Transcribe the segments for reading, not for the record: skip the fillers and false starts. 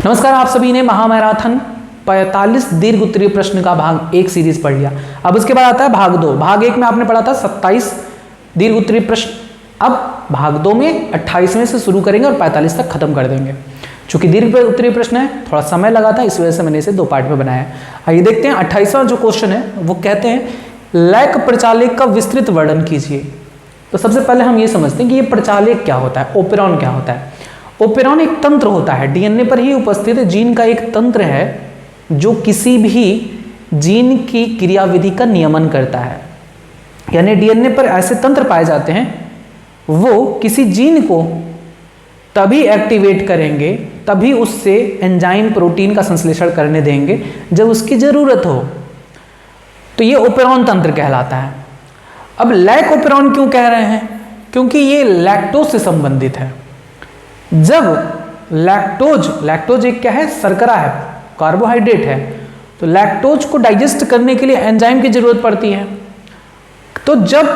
नमस्कार, आप सभी ने महामैराथन 45 दीर्घ उत्तरीय प्रश्न का भाग 1 सीरीज पढ़ लिया। अब उसके बाद आता है भाग 2। भाग 1 में आपने पढ़ा था 27 दीर्घ उत्तरीय प्रश्न। अब भाग 2 में 28वें से शुरू करेंगे और 45 तक खत्म कर देंगे। चूंकि दीर्घ उत्तरीय प्रश्न है, थोड़ा समय लगा था, इस वजह से मैंने इसे 2 पार्ट में बनाया। आइए देखते हैं 28वां जो क्वेश्चन है वो कहते हैं लैक प्रचालक का विस्तृत वर्णन कीजिए। तो सबसे पहले हम ये समझते हैं कि ये प्रचालक क्या होता है, ओपेरॉन क्या होता है। ओपेरॉन एक तंत्र होता है, डीएनए पर ही उपस्थित जीन का एक तंत्र है जो किसी भी जीन की क्रियाविधि का नियमन करता है। यानी डीएनए पर ऐसे तंत्र पाए जाते हैं वो किसी जीन को तभी एक्टिवेट करेंगे, तभी उससे एंजाइम प्रोटीन का संश्लेषण करने देंगे जब उसकी जरूरत हो। तो ये ओपेरॉन तंत्र कहलाता है। अब लैक ओपेरॉन क्यों कह रहे हैं? क्योंकि ये लैक्टोज से संबंधित है। जब लैक्टोज एक क्या है, शर्करा है, कार्बोहाइड्रेट है। तो लैक्टोज को डाइजेस्ट करने के लिए एंजाइम की जरूरत पड़ती है। तो जब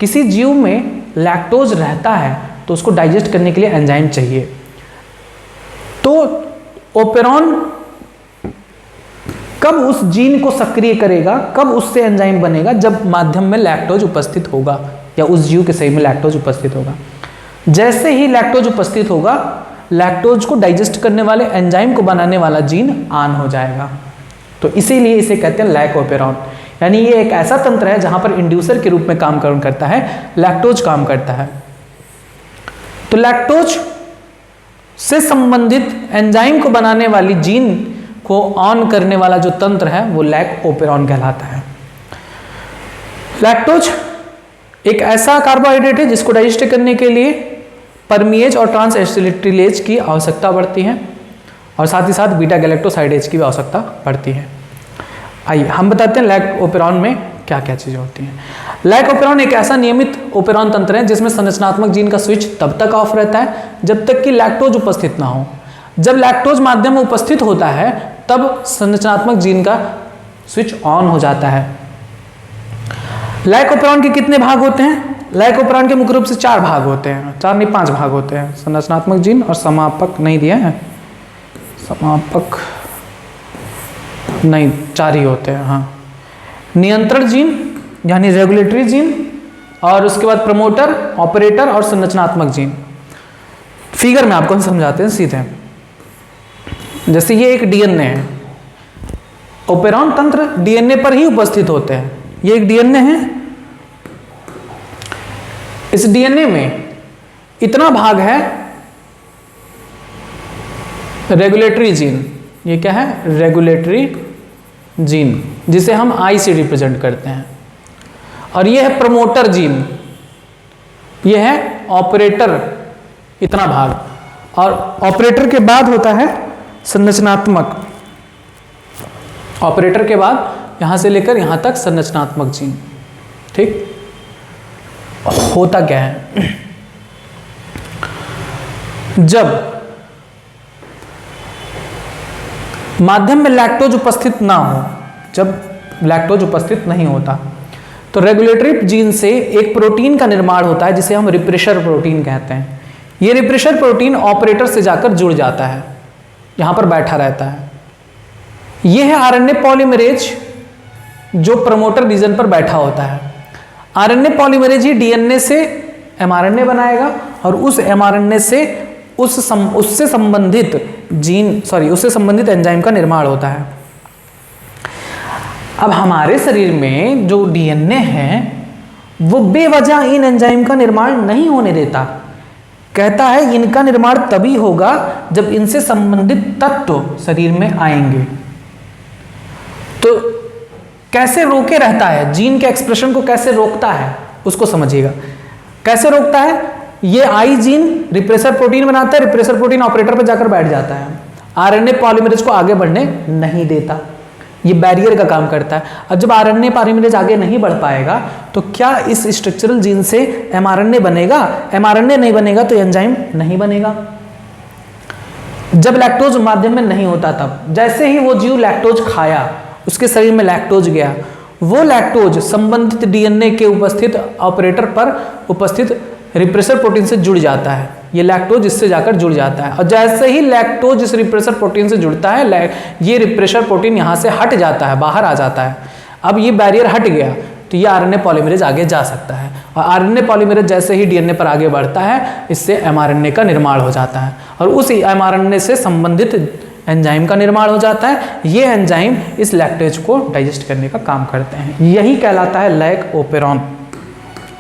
किसी जीव में लैक्टोज रहता है तो उसको डाइजेस्ट करने के लिए एंजाइम चाहिए। तो ओपेरॉन कब उस जीन को सक्रिय करेगा, कब उससे एंजाइम बनेगा? जब माध्यम में लैक्टोज उपस्थित होगा या उस जीव के शरीर में लैक्टोज उपस्थित होगा। जैसे ही लैक्टोज उपस्थित होगा, लैक्टोज को डाइजेस्ट करने वाले एंजाइम को बनाने वाला जीन ऑन हो जाएगा। तो इसीलिए इसे कहते हैं लैक ओपेरॉन। यानी ये एक ऐसा तंत्र है जहां पर इंड्यूसर के रूप में काम करता है, लैक्टोज काम करता है। तो लैक्टोज से संबंधित एंजाइम को बनाने वाली जीन को ऑन करने वाला जो तंत्र है वो लैक ओपेरॉन कहलाता है। लैक्टोज एक ऐसा कार्बोहाइड्रेट है जिसको डाइजेस्ट करने के लिए परमिएज और ट्रांस एसिटिलेज की आवश्यकता पड़ती है और साथ ही साथ बीटा गैलेक्टोसाइडेज की भी आवश्यकता पड़ती है। आइए हम बताते हैं लैक ओपेरॉन में क्या क्या चीजें होती हैं। लैक ओपेरॉन एक ऐसा नियमित ओपेरॉन तंत्र है जिसमें संरचनात्मक जीन का स्विच तब तक ऑफ रहता है जब तक कि लैक्टोज उपस्थित ना हो। जब लैक्टोज माध्यम में उपस्थित होता है तब संरचनात्मक जीन का स्विच ऑन हो जाता है। लैक ओपेरॉन के कितने भाग होते हैं? लैक ओपेरॉन के मुख्य रूप से 4 भाग होते हैं, 4 नहीं 5 भाग होते हैं। संरचनात्मक जीन और समापक नहीं दिया है, समापक नहीं, 4 ही होते हैं। हाँ, नियंत्रण जीन यानी रेगुलेटरी जीन, और उसके बाद प्रमोटर, ऑपरेटर और संरचनात्मक जीन। फिगर में आपको समझाते हैं सीधे। जैसे ये एक डीएनए है, ओपेरॉन तंत्र डीएनए पर ही उपस्थित होते हैं। ये एक डीएनए है, इस डीएनए में इतना भाग है रेगुलेटरी जीन। ये क्या है? रेगुलेटरी जीन, जिसे हम आई से रिप्रेजेंट करते हैं। और ये है प्रमोटर जीन, ये है ऑपरेटर, इतना भाग। और ऑपरेटर के बाद होता है संरचनात्मक। ऑपरेटर के बाद यहां से लेकर यहां तक संरचनात्मक जीन। ठीक, होता क्या है? जब माध्यम में लैक्टोज उपस्थित ना हो, जब लैक्टोज उपस्थित नहीं होता, तो रेगुलेटरी जीन से एक प्रोटीन का निर्माण होता है जिसे हम रिप्रेशर प्रोटीन कहते हैं। ये रिप्रेशर प्रोटीन ऑपरेटर से जाकर जुड़ जाता है, यहां पर बैठा रहता है। यह है आरएनए पॉलीमरेज जो प्रमोटर रीजन पर बैठा होता है। आरएनए पॉलीमरेज ही डीएनए से एमआरएनए बनाएगा और उस एमआरएनए से उससे संबंधित एंजाइम का निर्माण होता है। अब हमारे शरीर में जो डीएनए है वो बेवजह इन एंजाइम का निर्माण नहीं होने देता। कहता है इनका निर्माण तभी होगा जब इनसे संबंधित तत्व शरीर में आएंगे। तो कैसे रोके रहता है, जीन के एक्सप्रेशन को कैसे रोकता है उसको समझिएगा। कैसे रोकता है? ये आई जीन रिप्रेसर प्रोटीन बनाता है, रिप्रेसर प्रोटीन ऑपरेटर पर जाकर बैठ जाता है, आरएनए पॉलीमरेज को आगे बढ़ने नहीं देता। ये बैरियर का काम करता है। अब जब आरएनए पॉलीमरेज आगे नहीं बढ़ पाएगा तो क्या इस स्ट्रक्चरल जीन से एमआरएनए बनेगा? एमआरएनए नहीं बनेगा तो एंजाइम नहीं बनेगा। जब लैक्टोज माध्यम में नहीं होता तब, जैसे ही वो जीव लैक्टोज खाया, उसके शरीर में लैक्टोज गया, वो लैक्टोज संबंधित डीएनए के उपस्थित ऑपरेटर पर उपस्थित रिप्रेसर प्रोटीन से जुड़ जाता है। ये लैक्टोज इससे जाकर जुड़ जाता है, और जैसे ही लैक्टोज इस रिप्रेशर प्रोटीन से जुड़ता है, ये रिप्रेशर प्रोटीन यहाँ से हट जाता है, बाहर आ जाता है। अब ये बैरियर हट गया तो ये आरएनए पॉलीमरेज आगे जा सकता है, और आरएनए पॉलीमरेज जैसे ही डीएनए पर आगे बढ़ता है, इससे एमआरएनए का निर्माण हो जाता है, और उस एमआरएनए से संबंधित एंजाइम का निर्माण हो जाता है। ये एंजाइम इस लैक्टेज को डाइजेस्ट करने का काम करते हैं, यही कहलाता है लैक ओपेरॉन।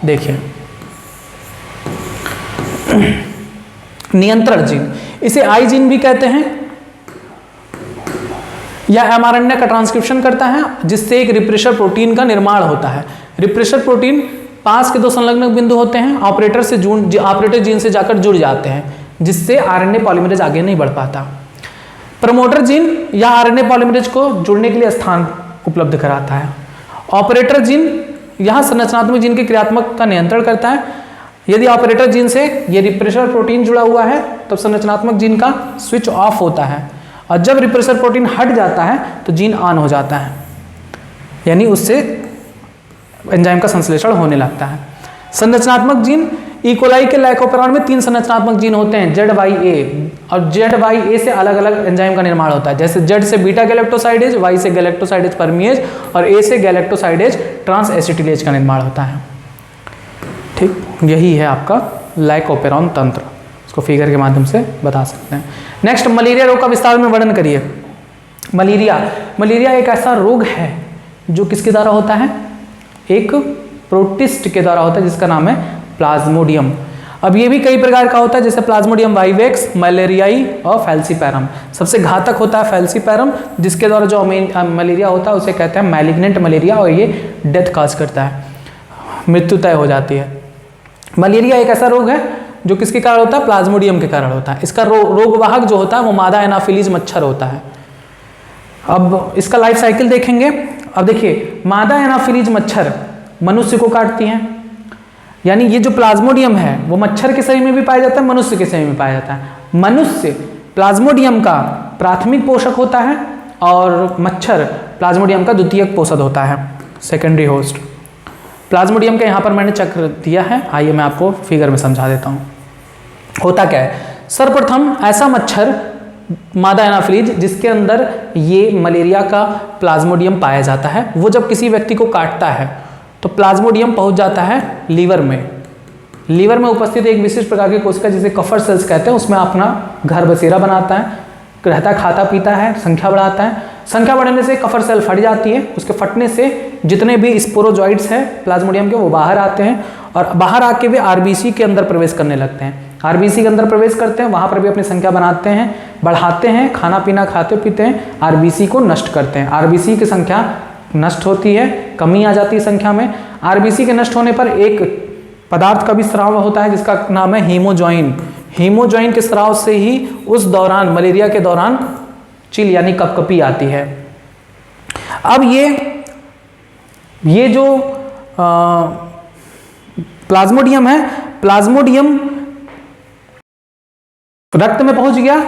देखिए नियंत्रण जीन, इसे आई जीन भी कहते हैं, यह एमआरएनए का ट्रांसक्रिप्शन करता है, जिससे एक रिप्रेशर प्रोटीन का निर्माण होता है। रिप्रेशर प्रोटीन पास के दो संलग्न बिंदु होते हैं, ऑपरेटर जीन से जाकर जुड़ जाते हैं, जिससे आरएनए पॉलीमरेज आगे नहीं बढ़ पाता। प्रमोटर जीन या आरएनए पॉलीमरेज को जुड़ने के लिए स्थान उपलब्ध कराता है। ऑपरेटर जीन यह संरचनात्मक जीन के क्रियात्मक का नियंत्रण करता है। यदि ऑपरेटर जीन से ये रिप्रेशर प्रोटीन जुड़ा हुआ है तब संरचनात्मक जीन का स्विच ऑफ होता है, और जब रिप्रेशर प्रोटीन हट जाता है तो जीन ऑन हो जाता है, यानी उससे एंजाइम का संश्लेषण होने लगता है। संरचनात्मक जीन, इकोलाई के लाइकोपेरॉन में 3 संरचनात्मक जीन होते हैं, ZYA, और ZYA से अलग अलग एंजाइम का निर्माण होता है। जैसे Z से बीटा गैलेक्टोसाइडेज, Y से गैलेक्टोसाइडेज परमिएज, और A से गैलेक्टोसाइडेज ट्रांस एसिटिलेज का निर्माण होता है। ठीक, यही है आपका लाइकोपेरॉन तंत्र, इसको फिगर के माध्यम से बता सकते हैं। नेक्स्ट, मलेरिया रोग का विस्तार में वर्णन करिए। मलेरिया एक ऐसा रोग है जो किसके द्वारा होता है, एक प्रोटिस्ट के द्वारा होता है, जिसका नाम है प्लाज्मोडियम। अब ये भी कई प्रकार का होता है, जैसे प्लाज्मोडियम वाइवेक्स, मलेरियाई और फैल्सीपैरम। सबसे घातक होता है फैल्सीपैरम, जिसके द्वारा जो मलेरिया होता है उसे कहते हैं मैलिग्नेंट मलेरिया, और ये डेथ काज करता है, मृत्यु तय हो जाती है। मलेरिया एक ऐसा रोग है जो किसके कारण होता है, प्लाज्मोडियम के कारण होता है। इसका रोगवाहक जो होता है वो मादा एनाफिलीज मच्छर होता है। अब इसका लाइफ साइकिल देखेंगे। अब देखिए, मादा एनाफिलीज मच्छर मनुष्य को काटती हैं, यानी ये जो प्लाज्मोडियम है वो मच्छर के शरीर में भी पाया जाता है, मनुष्य के शरीर में पाया जाता है। मनुष्य प्लाज्मोडियम का प्राथमिक पोषक होता है, और मच्छर प्लाज्मोडियम का द्वितीयक पोषक होता है, सेकेंडरी होस्ट। प्लाज्मोडियम का यहाँ पर मैंने चक्र दिया है, आइए मैं आपको फिगर में समझा देता हूँ। होता क्या है, सर्वप्रथम ऐसा मच्छर मादा एनाफिलीज जिसके अंदर ये मलेरिया का प्लाज्मोडियम पाया जाता है, वो जब किसी व्यक्ति को काटता है तो प्लाज्मोडियम पहुंच जाता है लीवर में। लीवर में उपस्थित एक विशिष्ट प्रकार की कोशिका जिसे कफर सेल्स कहते हैं, उसमें अपना घर बसेरा बनाता है, रहता, खाता पीता है, संख्या बढ़ाता है। संख्या बढ़ने से कफर सेल फट जाती है, उसके फटने से जितने भी स्पोरोजॉइड्स हैं प्लाज्मोडियम के वो बाहर आते हैं, और बाहर आके वे आरबीसी के अंदर प्रवेश करने लगते हैं। आरबीसी के अंदर प्रवेश करते हैं, वहाँ पर भी अपनी संख्या बनाते हैं, बढ़ाते हैं, खाना पीना खाते पीते हैं, आरबीसी को नष्ट करते हैं। आरबीसी की संख्या नष्ट होती है, कमी आ जाती है संख्या में। आरबीसी के नष्ट होने पर एक पदार्थ का भी स्राव होता है जिसका नाम है हीमोजॉइन। हीमोजॉइन के स्राव से ही उस दौरान, मलेरिया के दौरान चिल यानी कपकपी आती है। अब ये जो प्लाज्मोडियम है, प्लाज्मोडियम रक्त में पहुंच गया।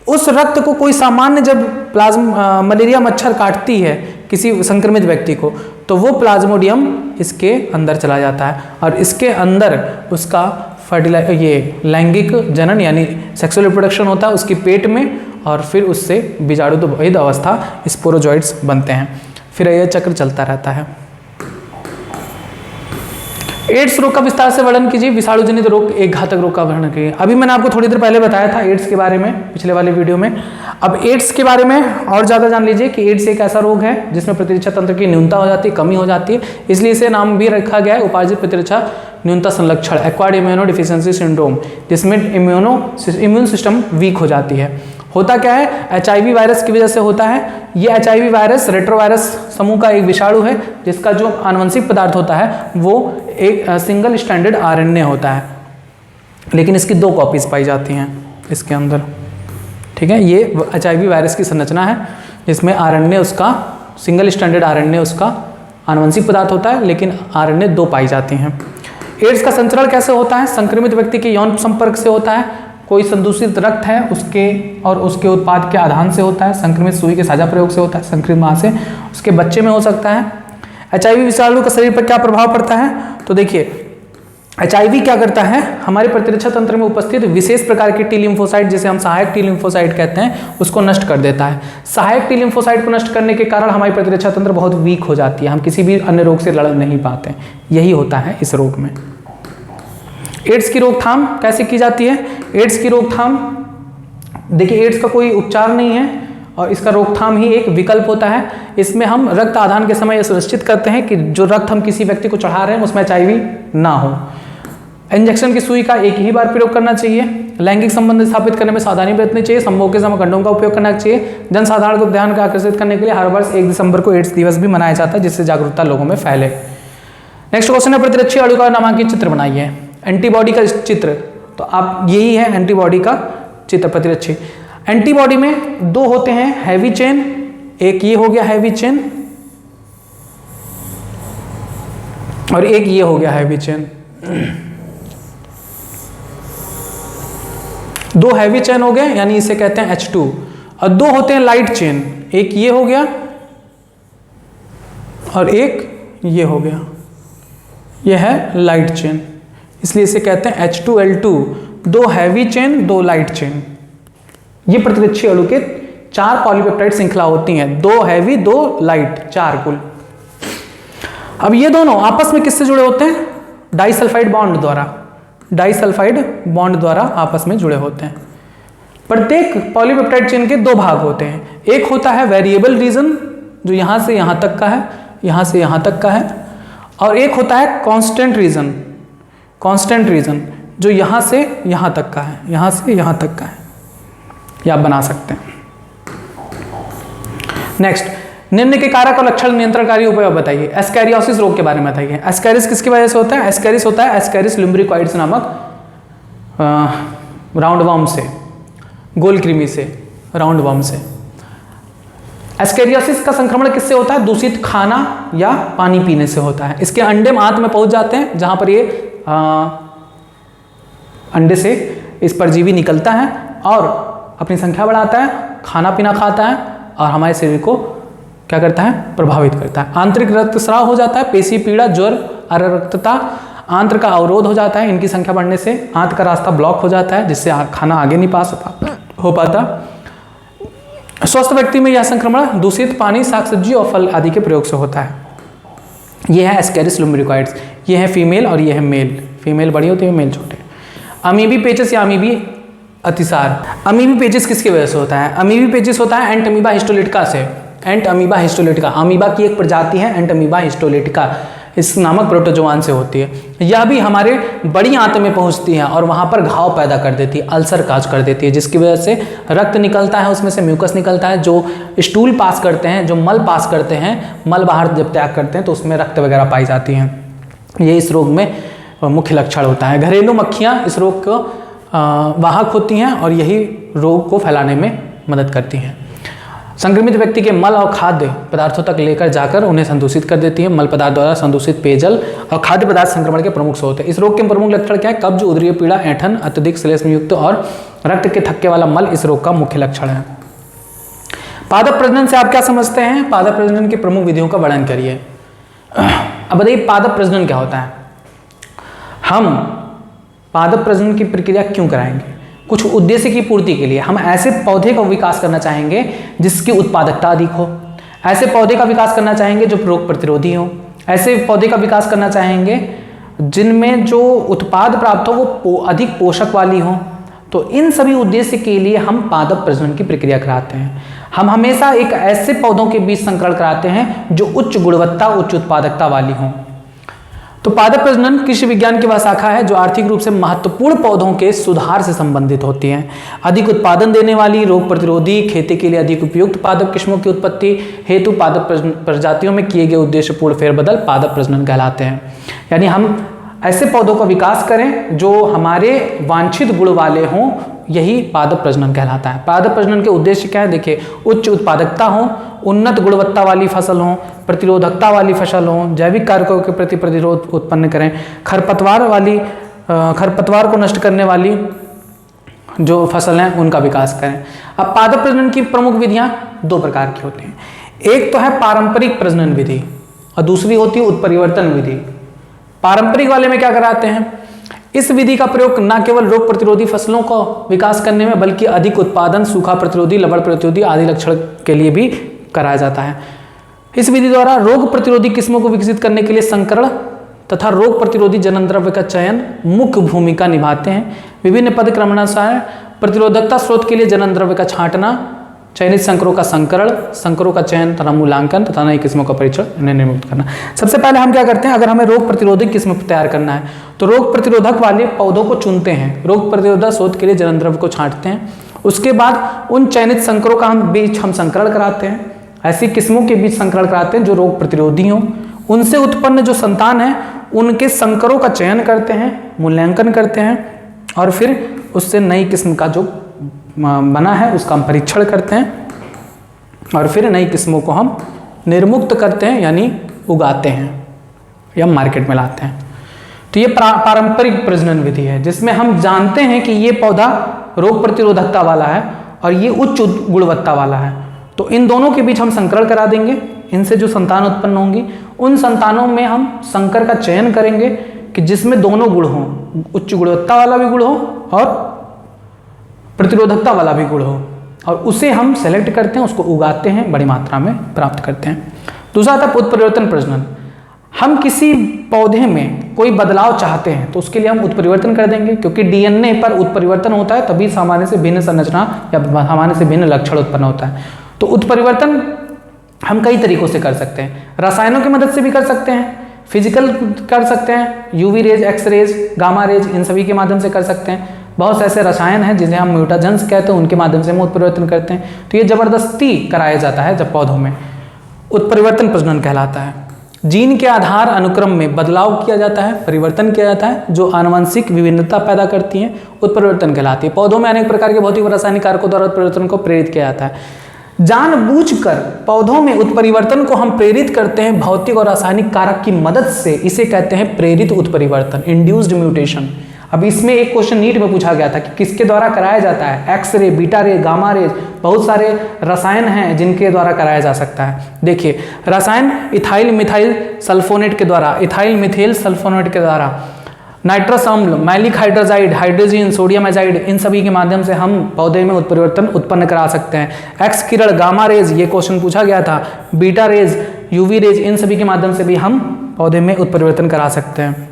उस रक्त को कोई सामान्य जब मलेरिया मच्छर काटती है किसी संक्रमित व्यक्ति को, तो वो प्लाज्मोडियम इसके अंदर चला जाता है, और इसके अंदर उसका ये लैंगिक जनन यानी सेक्सुअल रिप्रोडक्शन होता है उसकी पेट में, और फिर उससे बीजाणुरहित अवस्था स्पोरोजॉइड्स बनते हैं। फिर यह चक्र चलता रहता है। एड्स रोग का विस्तार से वर्णन कीजिए। विषाणु जनित रोग एक घातक रोग का वर्णन कीजिए। अभी मैंने आपको थोड़ी देर पहले बताया था एड्स के बारे में, पिछले वाले वीडियो में। अब एड्स के बारे में और ज़्यादा जान लीजिए कि एड्स एक ऐसा रोग है जिसमें प्रतिरक्षा तंत्र की न्यूनता हो जाती है, कमी हो जाती है, इसलिए इसे नाम भी रखा गया है उपार्जित प्रतिरक्षा न्यूनता संलक्षण, एक्वायर्ड इम्यूनो डिफिशियंसी सिंड्रोम, जिसमें इम्यून सिस्टम वीक हो जाती है। होता क्या है, HIV वायरस की वजह से होता है। ये HIV वायरस रेट्रोवायरस समूह का एक विषाणु है जिसका जो आनुवंशिक पदार्थ होता है वो एक सिंगल स्ट्रैंडेड RNA होता है, लेकिन इसकी 2 कॉपीज पाई जाती हैं इसके अंदर। ठीक है, ये HIV वायरस की संरचना है जिसमें RNA उसका सिंगल स्ट्रैंडेड RNA उसका आनुवंशिक पदार्थ होता है, लेकिन RNA 2 पाई जाती हैं। एड्स का संचरण कैसे होता है, संक्रमित व्यक्ति के यौन संपर्क से होता है, कोई संदूषित रक्त है उसके और उसके उत्पाद के आधान से होता है, संक्रमित सुई के साझा प्रयोग से होता है, संक्रमित मां से, उसके बच्चे में हो सकता है। HIV विषाणु का शरीर पर क्या प्रभाव पड़ता है, तो देखिए HIV क्या करता है, हमारे प्रतिरक्षा तंत्र में उपस्थित विशेष प्रकार के टी लिम्फोसाइट, जिसे हम सहायक टी लिम्फोसाइट कहते हैं, उसको नष्ट कर देता है। सहायक टी लिम्फोसाइट को नष्ट करने के कारण हमारी प्रतिरक्षा तंत्र बहुत वीक हो जाती है, हम किसी भी अन्य रोग से लड़ नहीं पाते। यही होता है इस रोग में। एड्स की रोकथाम कैसे की जाती है? एड्स की रोकथाम, देखिए एड्स का कोई उपचार नहीं है और इसका रोकथाम ही एक विकल्प होता है। इसमें हम रक्त आदान के समय यह सुनिश्चित करते हैं कि जो रक्त हम किसी व्यक्ति को चढ़ा रहे हैं उसमें HIV ना हो। इंजेक्शन की सुई का एक ही बार प्रयोग करना चाहिए। लैंगिक संबंध स्थापित करने में सावधानी बरतनी चाहिए। संभोग के समय कंडोम का उपयोग करना चाहिए। जनसाधारण को ध्यान का आकर्षित करने के लिए हर वर्ष 1 दिसंबर को एड्स दिवस भी मनाया जाता है, जिससे जागरूकता लोगों में फैले। नेक्स्ट क्वेश्चन है, प्रतिरक्षी अणु का नामांकित चित्र बनाइए। एंटीबॉडी का चित्र, तो आप यही है एंटीबॉडी का चित्र प्रतिरक्षी। एंटीबॉडी में 2 होते हैं, हैवी चेन, एक ये हो गया हैवी चेन और एक ये हो गया हैवी चेन। 2 हैवी चेन हो गए, यानी इसे कहते हैं H2, और 2 होते हैं लाइट चेन, एक ये हो गया और एक ये हो गया, ये है लाइट चेन, इसलिए इसे कहते हैं H2L2। 2 heavy chain 2 light chain, ये प्रतिरक्षी अणु के 4 पॉलीपेप्टाइड श्रृंखला होती हैं, 2 हैवी 2 लाइट, 4 कुल। अब ये दोनों आपस में किससे जुड़े होते हैं? डाइसल्फाइड बॉन्ड द्वारा, डाइसल्फाइड बॉन्ड द्वारा आपस में जुड़े होते हैं। प्रत्येक पॉलीपेप्टाइड चेन के 2 भाग होते हैं, एक होता है वेरिएबल रीजन जो यहां से यहां तक का है, यहां से यहां तक का है, और एक होता है कांस्टेंट रीजन, कांस्टेंट रीजन जो यहां से यहां तक का है, यहां से यहां तक का है, ये आप बना सकते हैं। नेक्स्ट, निम्न के कारक और लक्षण नियंत्रणकारी उपाय बताइए। एस्कैरियोसिस रोग के बारे में बताइए। एस्कैरिस किसकी वजह से होता है? एस्कैरिस होता है एस्कैरिस लुम्ब्रिकॉइड्स नामक राउंडवर्म से, गोल कृमि से, राउंडवर्म से। एस्कैरियोसिस का संक्रमण किससे होता है? दूषित खाना या पानी पीने से होता है। इसके अंडे आंत में पहुंच जाते हैं, जहां पर ये अंडे से इस परजीवी निकलता है और अपनी संख्या बढ़ाता है, खाना पीना खाता है और हमारे शरीर को क्या करता है? प्रभावित करता है। आंतरिक रक्तस्राव हो जाता है, पेशी पीड़ा, ज्वर, अरक्तता, आंत्र का अवरोध हो जाता है। इनकी संख्या बढ़ने से आंत का रास्ता ब्लॉक हो जाता है, जिससे खाना आगे नहीं हो पाता। स्वस्थ व्यक्ति में यह संक्रमण दूषित पानी, शाक सब्जी और फल आदि के प्रयोग से होता है। यह है एस्कैरिस लुम्ब्रिकॉइड्स, ये है फीमेल और ये है मेल। फीमेल बड़ी होती है, मेल छोटे। अमीबी पेचिस या अमीबी अतिसार। अमीबी पेचिस किसकी वजह से होता है? अमीबी पेचिस होता है एंट अमीबा हिस्टोलिटिका से। एंट अमीबा हिस्टोलिटिका, अमीबा की एक प्रजाति है एंट अमीबा हिस्टोलिटिका, इस नामक प्रोटोजोआन से होती है। यह भी हमारे बड़ी आंत में पहुंचती है और वहां पर घाव पैदा कर देती है, अल्सर काज कर देती है, जिसकी वजह से रक्त निकलता है, उसमें से म्यूकस निकलता है। जो स्टूल पास करते हैं, जो मल पास करते हैं, मल बाहर जब त्याग करते हैं तो उसमें रक्त वगैरह पाई जाती है। ये इस रोग में मुख्य लक्षण होता है। घरेलू मक्खियाँ इस रोग को वाहक होती हैं और यही रोग को फैलाने में मदद करती हैं। संक्रमित व्यक्ति के मल और खाद्य पदार्थों तक लेकर जाकर उन्हें संदूषित कर देती है। मल पदार्थ द्वारा संदूषित पेयजल और खाद्य पदार्थ संक्रमण के प्रमुख स्रोत हैं। इस रोग के प्रमुख लक्षण क्या है? कब्ज, उदरीय पीड़ा, ऐंठन, अत्यधिक श्लेष्म युक्त और रक्त के थक्के वाला मल इस रोग का मुख्य लक्षण है। पादप प्रजनन से आप क्या समझते हैं? पादप प्रजनन की प्रमुख विधियों का वर्णन करिए। अब बताइए पादप प्रजनन क्या होता है? हम पादप प्रजनन की प्रक्रिया क्यों कराएंगे? कुछ उद्देश्य की पूर्ति के लिए। हम ऐसे पौधे का विकास करना चाहेंगे जिसकी उत्पादकता अधिक हो, ऐसे पौधे का विकास करना चाहेंगे जो रोग प्रतिरोधी हो, ऐसे पौधे का विकास करना चाहेंगे जिनमें जो उत्पाद प्राप्त हो वो अधिक पोषक वाली हो। तो इन सभी उद्देश्य के लिए हम पादप प्रजनन की प्रक्रिया कराते हैं। हम हमेशा एक ऐसे पौधों के बीच संकरण कराते हैं जो उच्च गुणवत्ता, उच्च उत्पादकता वाली हों। तो पादप प्रजनन कृषि विज्ञान की वह शाखा है जो आर्थिक रूप से महत्वपूर्ण पौधों के सुधार से संबंधित होती है। अधिक उत्पादन देने वाली, रोग प्रतिरोधी, खेती के लिए अधिक उपयुक्त पादप किस्मों की उत्पत्ति हेतु पादप प्रजातियों में किए गए उद्देश्यपूर्ण फेरबदल पादप प्रजनन कहलाते हैं। यानी हम ऐसे पौधों का विकास करें जो हमारे वांछित गुण वाले हों, यही पादप प्रजनन कहलाता है। पादप प्रजनन के उद्देश्य क्या है? देखिए, उच्च उत्पादकता हो, उन्नत गुणवत्ता वाली फसल हो, प्रतिरोधकता वाली फसल हो, जैविक कारकों के प्रति प्रतिरोध उत्पन्न करें, खरपतवार को नष्ट करने वाली जो फसल हैं उनका विकास करें। अब पादप प्रजनन की प्रमुख विधियां 2 प्रकार की होती हैं। एक तो है पारंपरिक प्रजनन विधि और दूसरी होती है उत्परिवर्तन विधि। पारंपरिक वाले में क्या कराते हैं? इस विधि का प्रयोग न केवल रोग प्रतिरोधी फसलों का विकास करने में बल्कि अधिक उत्पादन, सूखा प्रतिरोधी, लवण प्रतिरोधी आदि लक्षण के लिए भी कराया जाता है। इस विधि द्वारा रोग प्रतिरोधी किस्मों को विकसित करने के लिए संकरण तथा रोग प्रतिरोधी जनन द्रव्य का चयन मुख्य भूमिका निभाते हैं। विभिन्न पदक्रमानुसार प्रतिरोधकता स्रोत के लिए जनन द्रव्य का छांटना, चयनित संकरों का संकरण, संकरों का चयन तथा मूल्यांकन तथा नई किस्मों का परीक्षण निर्मुक्त करना। सबसे पहले हम क्या करते हैं, अगर हमें रोग प्रतिरोधक किस्म तैयार करना है तो रोग प्रतिरोधक वाले पौधों को चुनते हैं, रोग प्रतिरोधक स्रोत के लिए जनन द्रव्य को छांटते हैं। उसके बाद उन चयनित संकरों का बीच हम संकरण कराते हैं, ऐसी किस्मों के बीच संकरण कराते हैं जो रोग प्रतिरोधी हों। उनसे उत्पन्न जो संतान है उनके संकरों का चयन करते हैं, मूल्यांकन करते हैं और फिर उससे नई किस्म का जो बना है उसका हम परीक्षण करते हैं और फिर नई किस्मों को हम निर्मुक्त करते हैं यानी उगाते हैं या मार्केट में लाते हैं। तो ये पारंपरिक प्रजनन विधि है जिसमें हम जानते हैं कि ये पौधा रोग प्रतिरोधकता वाला है और ये उच्च गुणवत्ता वाला है, तो इन दोनों के बीच हम संकरण करा देंगे। इनसे जो संतान उत्पन्न होंगी उन संतानों में हम संकर का चयन करेंगे कि जिसमें दोनों गुण हों, उच्च गुणवत्ता वाला भी गुण हो और प्रतिरोधकता वाला भी गुण हो, और उसे हम सेलेक्ट करते हैं, उसको उगाते हैं, बड़ी मात्रा में प्राप्त करते हैं। दूसरा था उत्परिवर्तन प्रजनन। हम किसी पौधे में कोई बदलाव चाहते हैं तो उसके लिए हम उत्परिवर्तन कर देंगे, क्योंकि डीएनए पर उत्परिवर्तन होता है तभी सामान्य से भिन्न संरचना या सामान्य से भिन्न लक्षण उत्पन्न होता है। तो उत्परिवर्तन हम कई तरीकों से कर सकते हैं, रसायनों की मदद से भी कर सकते हैं, फिजिकल कर सकते हैं, UV rays, X rays, gamma rays, इन सभी के माध्यम से कर सकते हैं। बहुत से ऐसे रसायन हैं जिन्हें हम म्यूटाजेंस कहते हैं, उनके माध्यम से हम उत्परिवर्तन करते हैं। तो ये जबरदस्ती कराया जाता है जब पौधों में, उत्परिवर्तन प्रजनन कहलाता है। जीन के आधार अनुक्रम में बदलाव किया जाता है, परिवर्तन किया जाता है, जो आनुवंशिक विभिन्नता पैदा करती है, उत्परिवर्तन कहलाती है। पौधों में अनेक प्रकार के भौतिक व रासायनिक कारकों द्वारा उत्परिवर्तन को प्रेरित किया जाता है। जानबूझकर पौधों में उत्परिवर्तन को हम प्रेरित करते हैं भौतिक और रासायनिक कारक की मदद से, इसे कहते हैं प्रेरित उत्परिवर्तन, इंड्यूस्ड म्यूटेशन। अब इसमें एक क्वेश्चन नीट में पूछा गया था कि किसके द्वारा कराया जाता है, एक्स रे, बीटा रे, गामा रे, बहुत सारे रसायन हैं जिनके द्वारा कराया जा सकता है। देखिए रसायन इथाइल मिथाइल सल्फोनेट के द्वारा, इथाइल मिथाइल सल्फोनेट के द्वारा, नाइट्रस अम्ल, मैलिक हाइड्रोजाइड, हाइड्रोजन, सोडियम एजाइड, इन सभी के माध्यम से हम पौधे में उत्परिवर्तन उत्पन्न करा सकते हैं। एक्स किरण, गामा रेज, ये क्वेश्चन पूछा गया था, बीटा रेज, यूवी रेज, इन सभी के माध्यम से भी हम पौधे में उत्परिवर्तन करा सकते हैं।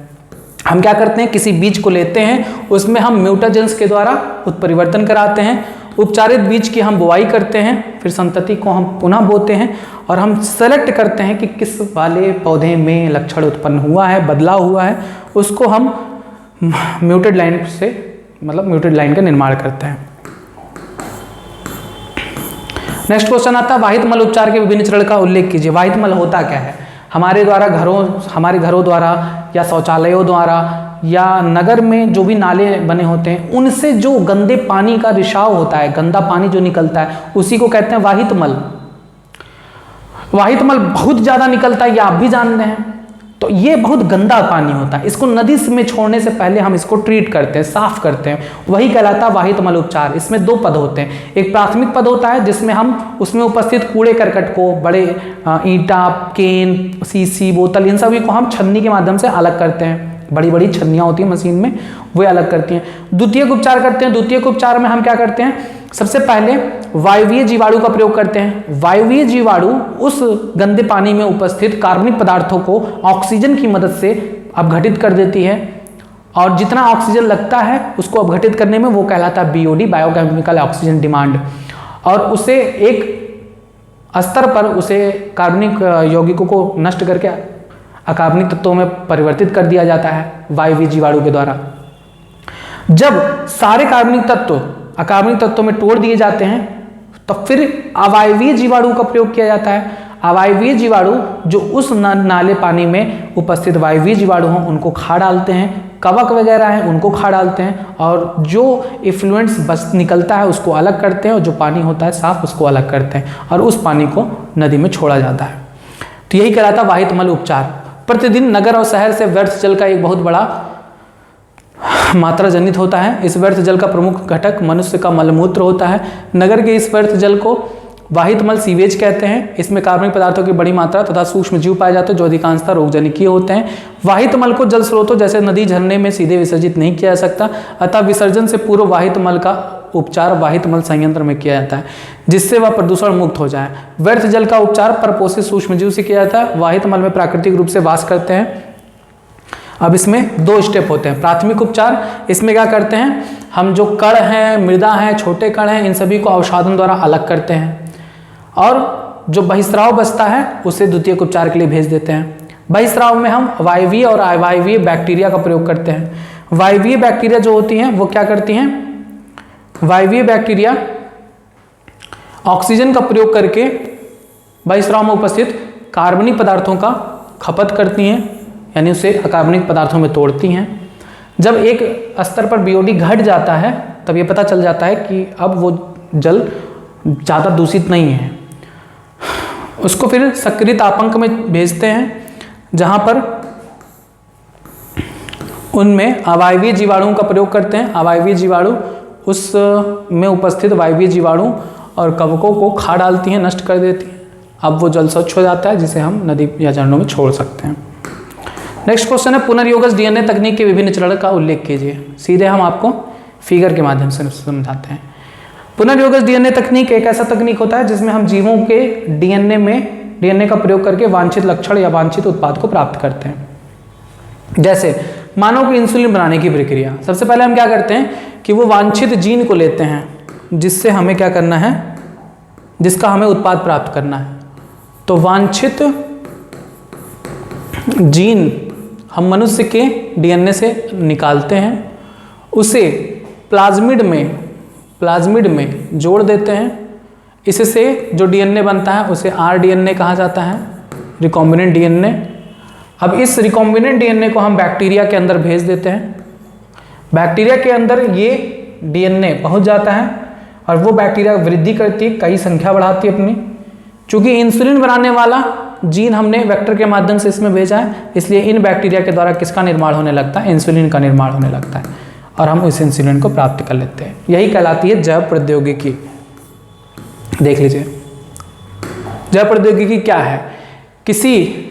हम क्या करते हैं, किसी बीज को लेते हैं, उसमें हम म्यूटाजेंस के द्वारा उत्परिवर्तन कराते हैं। उपचारित बीज की हम बुआई करते हैं, फिर संतति को हम पुनः बोते हैं और हम सेलेक्ट करते हैं कि किस वाले पौधे में लक्षण उत्पन्न हुआ है, बदलाव हुआ है, उसको हम म्यूटेड लाइन से, मतलब म्यूटेड लाइन का निर्माण करते हैं। नेक्स्ट क्वेश्चन आता है वाहित मल उपचार के विभिन्न चरण का उल्लेख कीजिए। वाहित मल होता क्या है? हमारे घरों द्वारा या शौचालयों द्वारा या नगर में जो भी नाले बने होते हैं उनसे जो गंदे पानी का रिसाव होता है, गंदा पानी जो निकलता है, उसी को कहते हैं वाहित मल। वाहित मल बहुत ज्यादा निकलता है, ये आप भी जानते हैं। तो ये बहुत गंदा पानी होता है, इसको नदी में छोड़ने से पहले हम इसको ट्रीट करते हैं, साफ करते हैं, वही कहलाता है वाहित मल उपचार। इसमें दो पद होते हैं, एक प्राथमिक पद होता है जिसमें हम उसमें उपस्थित कूड़े करकट को, बड़े ईंटा, केन, सीसी, बोतल, इन सभी को हम छन्नी के माध्यम से अलग करते हैं। बड़ी बड़ी छन्नियाँ होती हैं मशीन में, वो अलग करती हैं। द्वितीयक उपचार करते हैं। द्वितीयक उपचार में हम क्या करते हैं, सबसे पहले वायवीय जीवाणु का प्रयोग करते हैं। वायवीय जीवाणु उस गंदे पानी में उपस्थित कार्बनिक पदार्थों को ऑक्सीजन की मदद से अपघटित कर देती है, और जितना ऑक्सीजन लगता है उसको अपघटित करने में वो कहलाता है बीओडी, बायोकेमिकल ऑक्सीजन डिमांड, और उसे एक स्तर पर उसे कार्बनिक यौगिकों को नष्ट करके अकार्बनिक तत्वों में परिवर्तित कर दिया जाता है वायवीय जीवाणु के द्वारा। जब सारे कार्बनिक तत्व अकार्बनिक तत्वों में तोड़ दिए जाते हैं तो फिर अवायवीय जीवाणु का प्रयोग किया जाता है। अवायवीय जीवाणु जो उस नाले पानी में उपस्थित वायवीय जीवाणु हों उनको खा डालते हैं, कवक वगैरह हैं उनको खा डालते हैं, और जो इफ्लुएंस बस निकलता है उसको अलग करते हैं, और जो पानी होता है साफ उसको अलग करते हैं, और उस पानी को नदी में छोड़ा जाता है। तो यही कहलाता है वाहित मल उपचार। प्रतिदिन नगर और शहर से व्यर्थ जल का एक बहुत बड़ा मात्रा जनित होता है। इस व्यर्थ जल का प्रमुख घटक मनुष्य का मलमूत्र होता है। नगर के इस व्यर्थ जल को वाहित मल सीवेज कहते हैं। इसमें कार्बनिक पदार्थों की बड़ी मात्रा तथा सूक्ष्म जीव पाए जाते हैं जो अधिकांशतः रोगजनकीय होते हैं। वाहित मल को जल स्रोतों जैसे नदी झरने में सीधे विसर्जित नहीं किया जा सकता, अतः विसर्जन से पूर्व वाहित मल का उपचार वाहित मल संयंत्र में किया जाता है जिससे वह प्रदूषण मुक्त हो जाए। व्यर्थ जल का उपचार परपोषित सूक्ष्म जीव से किया जाता है। वाहित मल में प्राकृतिक रूप से वास करते हैं। अब इसमें 2 स्टेप होते हैं। प्राथमिक उपचार, इसमें क्या करते हैं, हम जो कण हैं, मृदा हैं, छोटे कण हैं, इन सभी को अवसादन द्वारा अलग करते हैं और जो बहिस्राव बचता है उसे द्वितीयक उपचार के लिए भेज देते हैं। बहिस्राव में हम वायवीय और अवायवीय बैक्टीरिया का प्रयोग करते हैं। वायवीय बैक्टीरिया जो होती हैं वो क्या करती हैं, वायवीय बैक्टीरिया ऑक्सीजन का प्रयोग करके बहिस्राव में उपस्थित कार्बनिक पदार्थों का खपत करती हैं, यानी उसे अकार्बनिक पदार्थों में तोड़ती हैं। जब एक स्तर पर बीओडी घट जाता है तब ये पता चल जाता है कि अब वो जल ज़्यादा दूषित नहीं है। उसको फिर सक्रिय तापांक में भेजते हैं जहाँ पर उनमें अवायवीय जीवाणुओं का प्रयोग करते हैं। अवायवीय जीवाणु उस में उपस्थित वायवीय जीवाणु और कवकों को खा डालती हैं, नष्ट कर देती हैं। अब वो जल स्वच्छ हो जाता है जिसे हम नदी या झरनों में छोड़ सकते हैं। नेक्स्ट क्वेश्चन है पुनर्योगज डीएनए तकनीक के विभिन्न चरण का उल्लेख कीजिए। सीधे हम आपको फिगर के माध्यम से समझाते हैं। पुनर्योगज डीएनए तकनीक एक ऐसा तकनीक होता है जिसमें हम जीवों के डीएनए का प्रयोग करके वांछित लक्षण या वांछित उत्पाद को प्राप्त करते हैं। जैसे मानव को इंसुलिन बनाने की प्रक्रिया, सबसे पहले हम क्या करते हैं कि वो वांछित जीन को लेते हैं जिससे हमें क्या करना है, जिसका हमें उत्पाद प्राप्त करना है। तो वांछित जीन हम मनुष्य के डीएनए से निकालते हैं, उसे प्लाज्मिड में जोड़ देते हैं। इससे जो डीएनए बनता है उसे आरडीएनए कहा जाता है, रिकॉम्बिनेंट डीएनए। अब इस रिकॉम्बिनेंट डीएनए को हम बैक्टीरिया के अंदर भेज देते हैं। बैक्टीरिया के अंदर ये डीएनए पहुंच जाता है और वो बैक्टीरिया वृद्धि करती है, कई संख्या बढ़ाती है अपनी। चूंकि इंसुलिन बनाने वाला जीन हमने वेक्टर के माध्यम से इसमें भेजा है, इसलिए इन बैक्टीरिया के द्वारा किसका निर्माण होने लगता है, इंसुलिन का निर्माण होने लगता है और हम इस इंसुलिन को प्राप्त कर लेते हैं। यही कहलाती है जैव प्रौद्योगिकी। देख लीजिए जैव प्रौद्योगिकी क्या है। किसी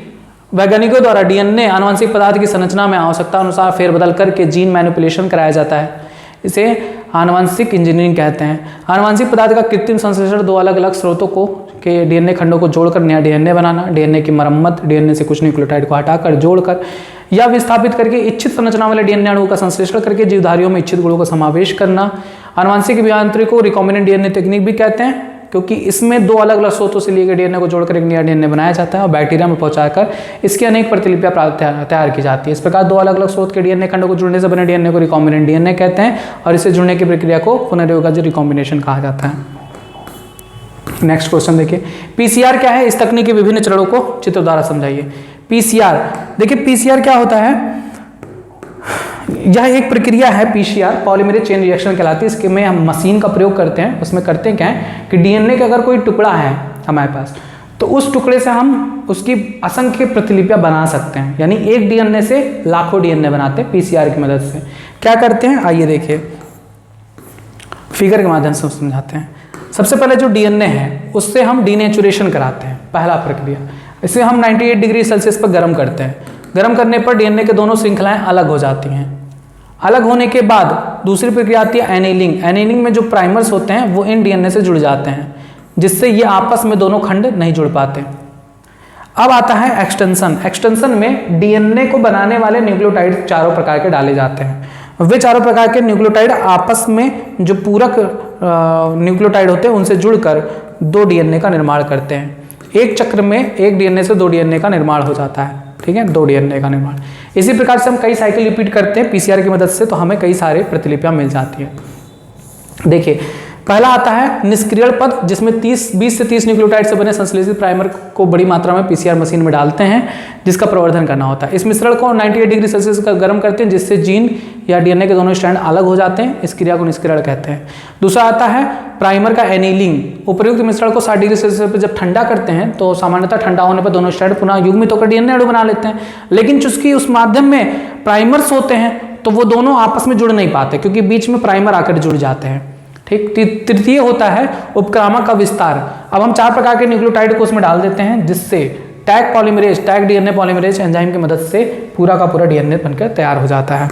वैज्ञानिकों द्वारा डीएनए आनुवंशिक पदार्थ की संरचना में आवश्यकता अनुसार फेरबदल करके जीन मैनिपुलेशन कराया जाता है। इसे आनुवंशिक इंजीनियरिंग कहते हैं। आनुवंशिक पदार्थ का कृत्रिम संश्लेषण 2 अलग अलग स्रोतों को के डीएनए खंडों को जोड़कर नया डीएनए बनाना, डीएनए की मरम्मत, डीएनए से कुछ न्यूक्लियोटाइड को हटाकर जोड़कर या विस्थापित करके इच्छित संरचना वाले डीएनए अणुओं का संश्लेषण करके जीवधारियों में इच्छित गुणों का समावेश करना। आनुवंशिक अभियांत्रिकी को रिकॉम्बिनेंट डीएनए तकनीक भी कहते हैं क्योंकि इसमें 2 अलग अलग स्रोतों से लिए गए डीएनए को जोड़कर एक नया डीएनए बनाया जाता है और बैक्टीरिया में पहुंचाकर इसकी अनेक प्रतिलिपियां तैयार की जाती है। इस प्रकार 2 अलग अलग स्रोत के डीएनए खंडों को जुड़ने से बने डीएनए को रिकॉम्बिनेंट डीएनए कहते हैं और इसे जुड़ने की प्रक्रिया को पुनर्योगज रिकॉम्बिनेशन कहा जाता है। नेक्स्ट क्वेश्चन देखिए, पीसीआर क्या है, इस तकनीक के विभिन्न चरणों को चित्र द्वारा समझाइए। पीसीआर, देखिए पीसीआर क्या होता है, यह एक प्रक्रिया है पीसीआर, पॉलीमरेज चेन रिएक्शन कहलाती है। इसके में हम मशीन का प्रयोग करते हैं। उसमें करते क्या है कि डीएनए का अगर कोई टुकड़ा है हमारे पास तो उस टुकड़े से हम उसकी असंख्य प्रतिलिपियां बना सकते हैं, यानी एक डीएनए से लाखों डीएनए बनाते हैं पीसीआर की मदद से। क्या करते हैं आइए देखिए, फिगर के माध्यम से समझाते हैं। सबसे पहले जो डीएनए है उससे हम डीनेचुरेशन कराते हैं, पहला प्रक्रिया। इसे हम 98 डिग्री सेल्सियस पर गर्म करते हैं। गर्म करने पर डीएनए के दोनों श्रृंखलाएं अलग हो जाती हैं। अलग होने के बाद दूसरी प्रक्रिया आती है एनीलिंग। एनीलिंग में जो प्राइमर्स होते हैं वो इन डीएनए से जुड़ जाते हैं जिससे ये आपस में दोनों खंड नहीं जुड़ पाते। अब आता है एक्सटेंशन। एक्सटेंशन में डीएनए को बनाने वाले न्यूक्लियोटाइड 4 प्रकार के डाले जाते हैं। वे 4 प्रकार के न्यूक्लियोटाइड आपस में जो पूरक न्यूक्लियोटाइड होते हैं उनसे जुड़कर 2 डीएनए का निर्माण करते हैं। एक चक्र में एक डीएनए से 2 डीएनए का निर्माण हो जाता है, ठीक है, 2 डीएनए का निर्माण। इसी प्रकार से हम कई साइकिल रिपीट करते हैं पीसीआर की मदद से, तो हमें कई सारे प्रतिलिपियां मिल जाती है। देखिए पहला आता है निष्क्रियण पद, जिसमें 20 से 30 न्यूक्लियोटाइड से बने संश्लेषित प्राइमर को बड़ी मात्रा में पीसीआर मशीन में डालते हैं जिसका प्रवर्धन करना होता है। इस मिश्रण को 98 डिग्री सेल्सियस का गर्म करते हैं जिससे जीन या डीएनए के दोनों स्ट्रैंड अलग हो जाते हैं। इस क्रिया को निष्क्रियण कहते हैं। दूसरा आता है प्राइमर का एनीलिंग। उपर्युक्त मिश्रण को 60 डिग्री सेल्सियस पर जब ठंडा करते हैं तो सामान्यतः ठंडा होने पर दोनों स्ट्रैंड पुनः युग्मित होकर डीएनए अणु बना लेते हैं। लेकिन चूंकि उस माध्यम में प्राइमर्स होते हैं तो वो दोनों आपस में जुड़ नहीं पाते क्योंकि बीच में प्राइमर आकर जुड़ जाते हैं। ठीक, तृतीय होता है उपक्रामक का विस्तार। अब हम 4 प्रकार के न्यूक्लियोटाइड को उसमें डाल देते हैं, जिससे tag polymerase, tag DNA polymerase enzyme की मदद से पूरा का पूरा डीएनए बनकर तैयार हो जाता है।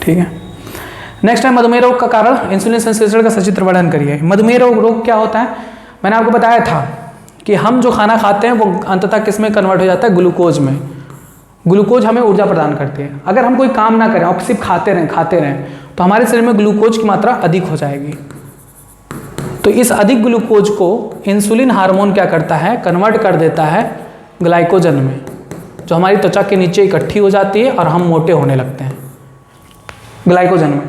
ठीक है, नेक्स्ट है मधुमेह रोग का कारण इंसुलिन संश्लेषण का सचित्र वर्णन करिए। मधुमेह रोग क्या होता है? मैंने आपको बताया था कि हम जो खाना खाते हैं वो अंततः किस में कन्वर्ट हो जाता है? ग्लूकोज में। ग्लूकोज हमें ऊर्जा प्रदान करती है। अगर हम कोई काम ना करें और सिर्फ खाते रहें तो हमारे शरीर में ग्लूकोज की मात्रा अधिक हो जाएगी। तो इस अधिक ग्लूकोज को इंसुलिन हार्मोन क्या करता है? कन्वर्ट कर देता है ग्लाइकोजन में, जो हमारी त्वचा के नीचे इकट्ठी हो जाती है और हम मोटे होने लगते हैं ग्लाइकोजन में।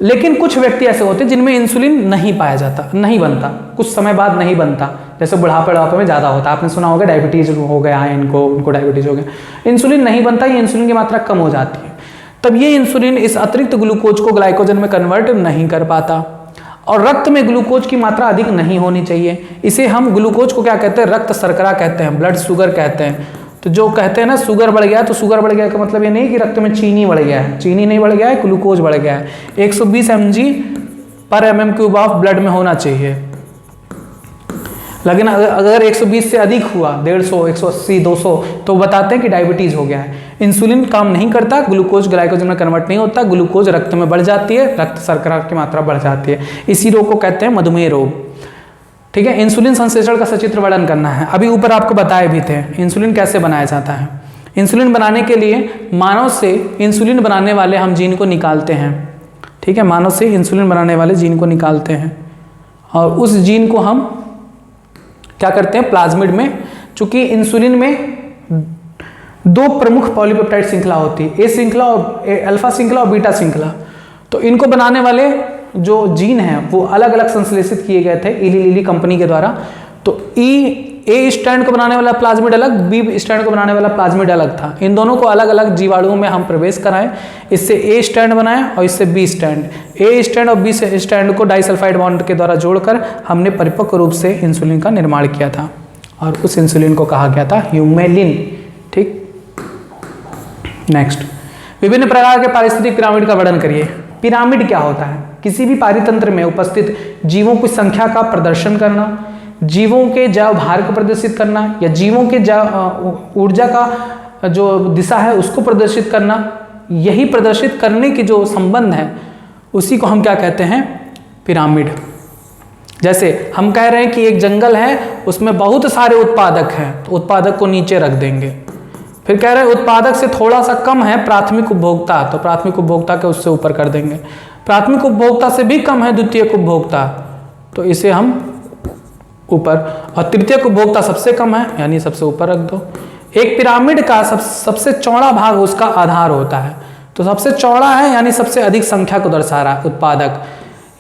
लेकिन कुछ व्यक्ति ऐसे होते हैं जिनमें इंसुलिन नहीं पाया जाता, नहीं बनता, कुछ समय बाद नहीं बनता, जैसे बुढ़ापे में ज़्यादा होता है। आपने सुना होगा डायबिटीज हो गया है, उनको डायबिटीज हो गया, इंसुलिन नहीं बनता, ये इंसुलिन की मात्रा कम हो जाती है। तब ये इंसुलिन इस अतिरिक्त ग्लूकोज को ग्लाइकोजन में कन्वर्ट नहीं कर पाता और रक्त में ग्लूकोज की मात्रा अधिक नहीं होनी चाहिए। इसे हम ग्लूकोज को क्या कहते हैं? रक्त शर्करा कहते हैं, ब्लड शुगर कहते हैं। तो जो कहते हैं ना शुगर बढ़ गया, तो शुगर बढ़ गया का मतलब ये नहीं कि रक्त में चीनी बढ़ गया है, चीनी नहीं बढ़ गया है, ग्लूकोज बढ़ गया है। 120 mg/mm³ ऑफ ब्लड में होना चाहिए, लेकिन अगर 120 से अधिक हुआ, 150, 180, 200, तो बताते हैं कि डायबिटीज हो गया है। इंसुलिन काम नहीं करता, ग्लूकोज ग्लाइकोजन में कन्वर्ट नहीं होता, ग्लूकोज रक्त में बढ़ जाती है, रक्त शर्करा की मात्रा बढ़ जाती है। इसी रोग को कहते हैं मधुमेह रोग। ठीक है, इंसुलिन संश्लेषण का सचित्र वर्णन करना है। अभी ऊपर आपको बताए भी थे इंसुलिन कैसे बनाया जाता है। इंसुलिन बनाने के लिए मानव से इंसुलिन बनाने वाले हम जीन को निकालते हैं। ठीक है, मानव से इंसुलिन बनाने वाले जीन को निकालते हैं और उस जीन को हम क्या करते हैं? प्लाज्मिड में, चूंकि इंसुलिन में 2 प्रमुख पॉलीपेप्टाइड श्रृंखला होती है, ए श्रृंखला और अल्फा श्रृंखला और बीटा श्रृंखला। तो इनको बनाने वाले जो जीन हैं वो अलग अलग संश्लेषित किए गए थे इली लिली कंपनी के द्वारा। तो ए स्ट्रैंड को बनाने वाला प्लाज्मिड अलग, बी स्ट्रैंड को बनाने वाला प्लाज्मिड अलग था। इन दोनों को अलग अलग जीवाणुओं में हम प्रवेश कराएं, इससे ए स्ट्रैंड बनाएं और इससे बी स्ट्रैंड। ए स्ट्रैंड और बी स्ट्रैंड को डाइसल्फाइड बॉन्ड के द्वारा जोड़कर हमने परिपक्व रूप से इंसुलिन का निर्माण किया था और उस इंसुलिन को कहा गया था ह्यूमेलिन। ठीक, नेक्स्ट, विभिन्न प्रकार के पारिस्थितिक पिरामिड का वर्णन करिए। पिरामिड क्या होता है? किसी भी पारितंत्र में उपस्थित जीवों की संख्या का प्रदर्शन करना, जीवों के जैव भार को प्रदर्शित करना या जीवों के ऊर्जा का जो दिशा है उसको प्रदर्शित करना। यही प्रदर्शित करने की जो संबंध है उसी को हम क्या कहते हैं? पिरामिड। जैसे हम कह रहे हैं कि एक जंगल है, उसमें बहुत सारे उत्पादक हैं, तो उत्पादक को नीचे रख देंगे। फिर कह रहे हैं उत्पादक से थोड़ा सा कम है प्राथमिक उपभोक्ता, तो प्राथमिक उपभोक्ता के उससे ऊपर कर देंगे। प्राथमिक उपभोक्ता से भी कम है द्वितीयक उपभोक्ता, तो इसे हम ऊपर, और तृतीयक उपभोक्ता सबसे कम है यानी सबसे ऊपर रख दो। एक पिरामिड का सबसे चौड़ा भाग उसका आधार होता है, तो सबसे चौड़ा है यानी सबसे अधिक संख्या को दर्शा रहा है उत्पादक।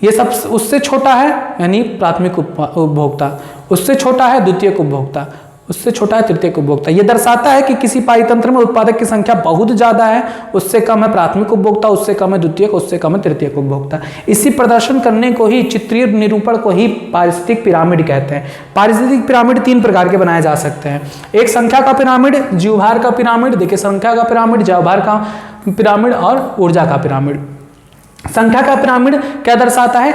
ये सब उससे छोटा है यानी प्राथमिक उपभोक्ता, उससे छोटा है द्वितीयक उपभोक्ता, उससे छोटा है तृतीयक उपभोक्ता। ये दर्शाता है कि किसी पारितंत्र में उत्पादक की संख्या बहुत ज्यादा है, उससे कम है प्राथमिक उपभोक्ता, उससे कम है द्वितीयक, उससे कम है तृतीयक उपभोक्ता। इसी प्रदर्शन करने को ही, चित्रीय निरूपण को ही पारिस्थितिक पिरामिड कहते हैं। पारिस्थितिक पिरामिड 3 प्रकार के बनाए जा सकते हैं। एक संख्या का पिरामिड, जीवभार का पिरामिड, देखिए संख्या का पिरामिड, जीवभार का पिरामिड और ऊर्जा का पिरामिड। संख्या का पिरामिड क्या दर्शाता है?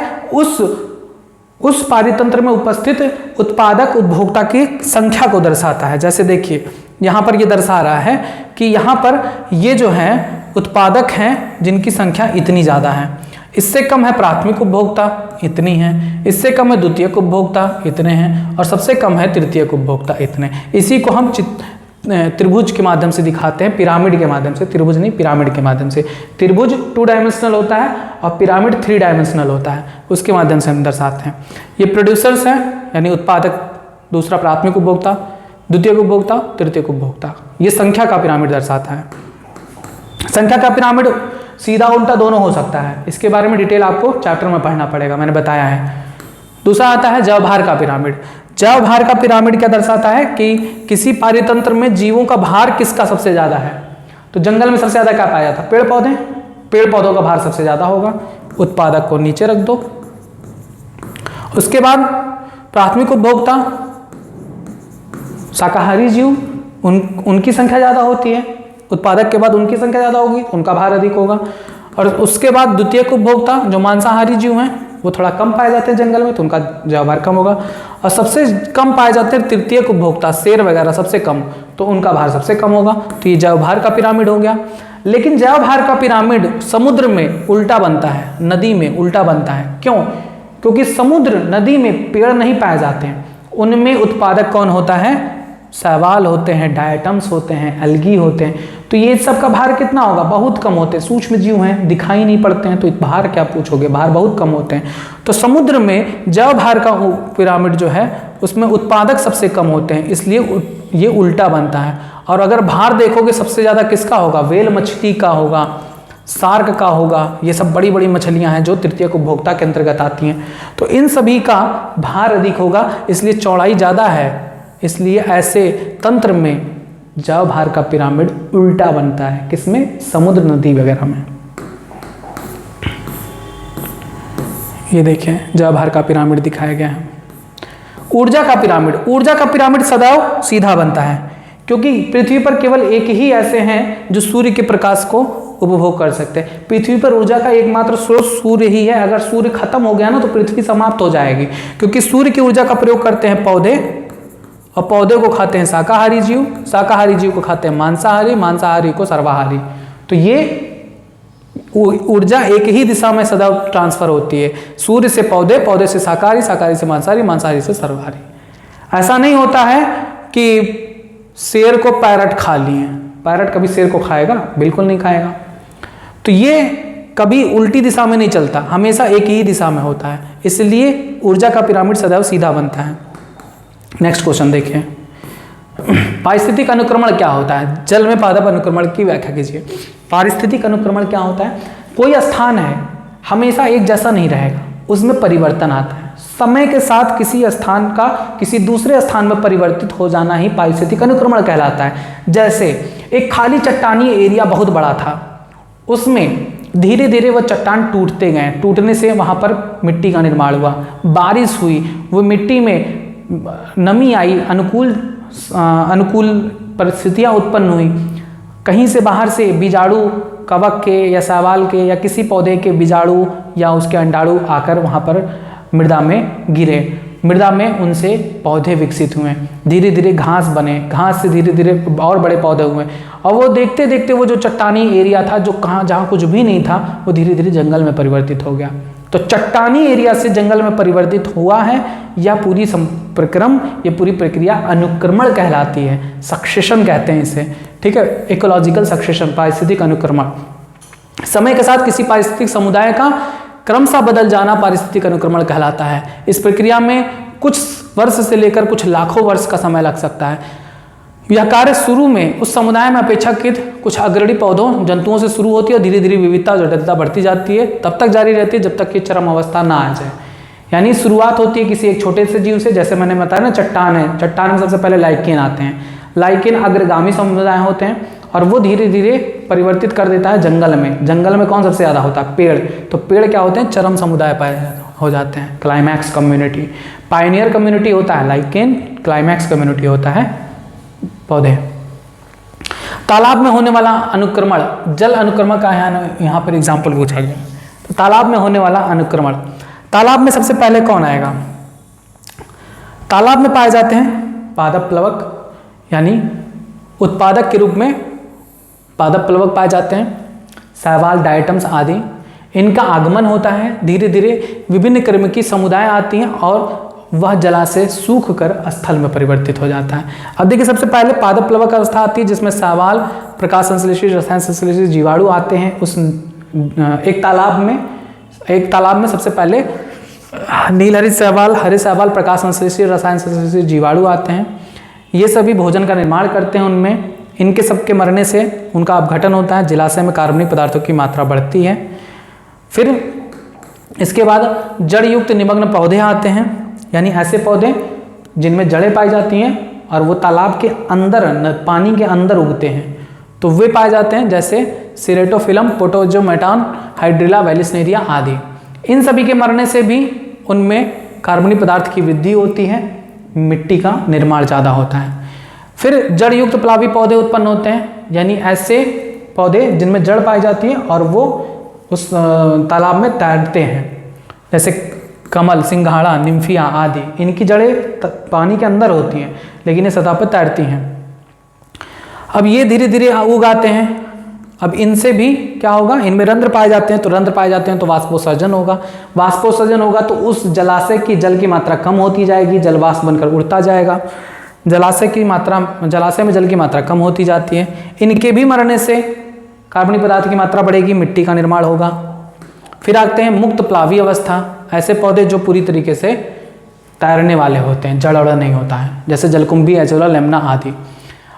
उस पारितंत्र में उपस्थित उत्पादक उपभोक्ता की संख्या को दर्शाता है। जैसे देखिए यहाँ पर ये दर्शा रहा है कि यहाँ पर ये जो है उत्पादक हैं जिनकी संख्या इतनी ज़्यादा है, इससे कम है प्राथमिक उपभोक्ता इतनी है, इससे कम है द्वितीयक उपभोक्ता इतने हैं और सबसे कम है तृतीयक उपभोक्ता इतने। इसी को हम त्रिभुज के माध्यम से दिखाते हैं, पिरामिड के माध्यम से, त्रिभुज नहीं पिरामिड के माध्यम से। त्रिभुज 2 डायमेंशनल होता है और पिरामिड 3 डायमेंशनल होता है, उसके माध्यम से हम दर्शाते हैं। ये प्रोड्यूसर्स हैं यानी उत्पादक, दूसरा प्राथमिक उपभोक्ता, द्वितीयक उपभोक्ता, तृतीयक उपभोक्ता। ये संख्या का पिरामिड दर्शाता है। संख्या का पिरामिड सीधा उल्टा दोनों हो सकता है, इसके बारे में डिटेल आपको चैप्टर में पढ़ना पड़ेगा, मैंने बताया है। दूसरा आता है जैवभार का पिरामिड। जैवभार का पिरामिड क्या दर्शाता है कि किसी पारितंत्र में जीवों का भार किसका सबसे ज्यादा है। तो जंगल में सबसे ज्यादा क्या पाया जाता है? पेड़ पौधे। पेड़ पौधों का भार सबसे ज्यादा होगा, उत्पादक को नीचे रख दो। उसके बाद प्राथमिक उपभोक्ता, शाकाहारी जीव, उनकी संख्या ज्यादा होती है, उत्पादक के बाद उनकी संख्या ज्यादा होगी, उनका भार अधिक होगा। और उसके बाद द्वितीयक उपभोक्ता जो मांसाहारी जीव हैं, वो थोड़ा कम पाए जाते हैं जंगल में, तो उनका जैव भार कम होगा। और सबसे कम पाए जाते हैं तृतीयक उपभोक्ता, शेर वगैरह सबसे कम, तो उनका भार सबसे कम होगा। तो ये जैव भार का पिरामिड हो गया। लेकिन जैव भार का पिरामिड समुद्र में उल्टा बनता है, नदी में उल्टा बनता है। क्यों? क्योंकि समुद्र नदी में पेड़ नहीं पाए जाते हैं, उनमें उत्पादक कौन होता है? शैवाल होते हैं, डायटम्स होते हैं, एल्गी होते हैं। तो ये सब का भार कितना होगा? बहुत कम होते हैं, सूक्ष्म जीव हैं, दिखाई नहीं पड़ते हैं, तो भार क्या पूछोगे, भार बहुत कम होते हैं। तो समुद्र में जैव भार का पिरामिड जो है उसमें उत्पादक सबसे कम होते हैं, इसलिए ये उल्टा बनता है। और अगर भार देखोगे सबसे ज़्यादा किसका होगा? व्हेल मछली का होगा, शार्क का होगा। ये सब बड़ी बड़ी मछलियां हैं जो तृतीयक उपभोक्ता के अंतर्गत आती हैं। तो इन सभी का भार अधिक होगा, इसलिए चौड़ाई ज़्यादा है, इसलिए ऐसे तंत्र में जैव भार का पिरामिड उल्टा बनता है। किसमें? समुद्र, नदी वगैरह में। ये देखें जैव भार का पिरामिड दिखाया गया है। ऊर्जा का पिरामिड, ऊर्जा का पिरामिड सदैव सीधा बनता है, क्योंकि पृथ्वी पर केवल एक ही ऐसे हैं जो सूर्य के प्रकाश को उपभोग कर सकते हैं। पृथ्वी पर ऊर्जा का एकमात्र स्रोत सूर्य ही है। अगर सूर्य खत्म हो गया ना तो पृथ्वी समाप्त हो जाएगी, क्योंकि सूर्य की ऊर्जा का प्रयोग करते हैं पौधे, और पौधे को खाते हैं शाकाहारी जीव, शाकाहारी जीव को खाते हैं मांसाहारी, मांसाहारी को सर्वाहारी। तो ये ऊर्जा एक ही दिशा में सदा ट्रांसफर होती है, सूर्य से पौधे, पौधे से शाकाहारी, शाकाहारी से मांसाहारी, मांसाहारी से सर्वाहारी। ऐसा नहीं होता है कि शेर को पैरट खा लिए, पैरट कभी शेर को खाएगा? बिल्कुल नहीं खाएगा। तो ये कभी उल्टी दिशा में नहीं चलता, हमेशा एक ही दिशा में होता है, इसलिए ऊर्जा का पिरामिड सदैव सीधा बनता है। नेक्स्ट क्वेश्चन देखिए, पारिस्थितिक अनुक्रमण क्या होता है? जल में पादप अनुक्रमण की व्याख्या कीजिए। पारिस्थितिक अनुक्रमण क्या होता है? कोई स्थान है हमेशा एक जैसा नहीं रहेगा, उसमें परिवर्तन आता है। समय के साथ किसी स्थान का किसी दूसरे स्थान में परिवर्तित हो जाना ही पारिस्थितिक अनुक्रमण कहलाता है। जैसे एक खाली चट्टानी एरिया बहुत बड़ा था, उसमें धीरे धीरे वह चट्टान टूटते गए, टूटने से वहाँ पर मिट्टी का निर्माण हुआ, बारिश हुई, वो मिट्टी में नमी आई, अनुकूल परिस्थितियाँ उत्पन्न हुई। कहीं से बाहर से बीजाणु कवक के या शैवाल के या किसी पौधे के बीजाणु या उसके अंडाणु आकर वहाँ पर मृदा में गिरे, मृदा में उनसे पौधे विकसित हुए, धीरे धीरे घास बने, घास से धीरे धीरे और बड़े पौधे हुए, और वो देखते देखते वो जो चट्टानी एरिया था जो जहाँ कुछ भी नहीं था वो धीरे धीरे जंगल में परिवर्तित हो गया। तो चट्टानी एरिया से जंगल में परिवर्तित हुआ है, या पूरी प्रक्रम, ये पूरी प्रक्रिया अनुक्रमण कहलाती है, सक्सेशन कहते हैं इसे, ठीक है, इकोलॉजिकल सक्सेशन, पारिस्थितिक अनुक्रमण। समय के साथ किसी पारिस्थितिक समुदाय का क्रमशः बदल जाना पारिस्थितिक अनुक्रमण कहलाता है। इस प्रक्रिया में कुछ वर्ष से लेकर कुछ लाखों वर्ष का समय लग सकता है। यह कार्य शुरू में उस समुदाय में अपेक्षाकृत कुछ अग्रणी पौधों जंतुओं से शुरू होती है और धीरे धीरे विविधता और जटिलता बढ़ती जाती है, तब तक जारी रहती है जब तक कि चरम अवस्था ना आ जाए। यानी शुरुआत होती है किसी एक छोटे से जीव से, जैसे मैंने बताया ना चट्टान है, चट्टान में सबसे पहले लाइकेन आते हैं, लाइकेन अग्रगामी समुदाय होते हैं और वो धीरे धीरे परिवर्तित कर देता है जंगल में। जंगल में कौन सबसे ज़्यादा होता है? पेड़। तो पेड़ क्या होते हैं? चरम समुदाय हो जाते हैं, क्लाइमैक्स कम्युनिटी। पायनियर कम्युनिटी होता है लाइकेन, क्लाइमैक्स कम्युनिटी होता है पौधे। तालाब में होने वाला अनुक्रमण, जल अनुक्रमण का यहाँ पर एग्जाम्पल पूछा गया। तो तालाब में होने वाला अनुक्रमण, तालाब में सबसे पहले कौन आएगा? तालाब में पाए जाते हैं पादप प्लवक, यानी उत्पादक के रूप में पादप प्लवक पाए जाते हैं, शैवाल, डायटम्स आदि। इनका आगमन होता है, धीरे धीरे विभिन्न क्रम की समुदाय आती हैं और वह जलाशय सूख कर स्थल में परिवर्तित हो जाता है। अब देखिए सबसे पहले पादप प्लवक अवस्था आती है जिसमें शैवाल, प्रकाश संश्लेषी, रसायन संश्लेषी जीवाणु आते हैं। उस एक तालाब में सबसे पहले नीलहरित शैवाल, हरे शैवाल, प्रकाश संश्लेषी, रसायन संश्लेषी जीवाणु आते हैं। ये सभी भोजन का निर्माण करते हैं उनमें। इनके सबके मरने से उनका अपघटन होता है, जलाशय में कार्बनिक पदार्थों की मात्रा बढ़ती है। फिर इसके बाद जड़ युक्त निमग्न पौधे आते हैं, यानी ऐसे पौधे जिनमें जड़ें पाई जाती हैं और वो तालाब के अंदर, पानी के अंदर उगते हैं, तो वे पाए जाते हैं, जैसे सिरेटोफिलम, पोटोजोमेटान, हाइड्रिला, वेलिस्नेरिया आदि। इन सभी के मरने से भी उनमें कार्बनिक पदार्थ की वृद्धि होती है, मिट्टी का निर्माण ज़्यादा होता है। फिर जड़ युक्त प्लावी पौधे उत्पन्न होते हैं, यानी ऐसे पौधे जिनमें जड़ पाई जाती है और वो उस तालाब में तैरते हैं, जैसे कमल, सिंघाड़ा, निम्फिया आदि, इनकी जड़ें पानी के अंदर होती हैं लेकिन ये सतह पर तैरती हैं। अब ये धीरे धीरे उग आते हैं। अब इनसे भी क्या होगा, इनमें रंध्र पाए जाते हैं, तो रंध्र पाए जाते हैं तो वाष्पोत्सर्जन होगा। वाष्पोत्सर्जन होगा तो उस जलाशय की जल की मात्रा कम होती जाएगी, जलवाष्प बनकर उड़ता जाएगा। जलाशय में जल की मात्रा कम होती जाती है। इनके भी मरने से कार्बनिक पदार्थ की मात्रा बढ़ेगी, मिट्टी का निर्माण होगा। फिर आते हैं मुक्त प्लावी अवस्था, ऐसे पौधे जो पूरी तरीके से तैरने वाले होते हैं, जड़ अड़ नहीं होता है, जैसे जलकुंभी, एजोला, लेमना आदि।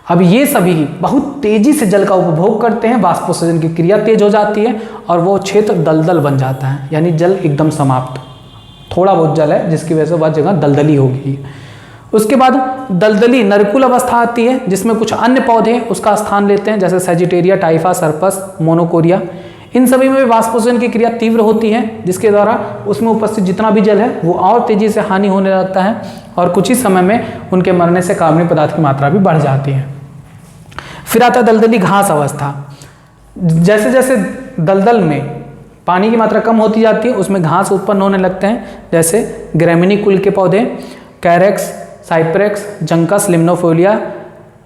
अब ये सभी बहुत तेजी से जल का उपभोग करते हैं, वाष्पोत्सर्जन की क्रिया तेज हो जाती है और वो क्षेत्र दलदल बन जाता है, यानी जल एकदम समाप्त। थोड़ा बहुत जल है जिसकी वजह से वह जगह दलदली होगी। उसके बाद दलदली नरकुल अवस्था आती है जिसमें कुछ अन्य पौधे उसका स्थान लेते हैं, जैसे सेजिटेरिया, टाइफा, सर्पस, मोनोकोरिया। इन सभी में वाष्पोत्सर्जन की क्रिया तीव्र होती है जिसके द्वारा उसमें उपस्थित जितना भी जल है वो और तेजी से हानि होने लगता है और कुछ ही समय में उनके मरने से कार्बनिक पदार्थ की मात्रा भी बढ़ जाती है। फिर आता है दलदली घास अवस्था। जैसे जैसे दलदल में पानी की मात्रा कम होती जाती है उसमें घास उत्पन्न होने लगते हैं, जैसे ग्रेमिनी कुल के पौधे, कैरेक्स, साइप्रेक्स, जंकस,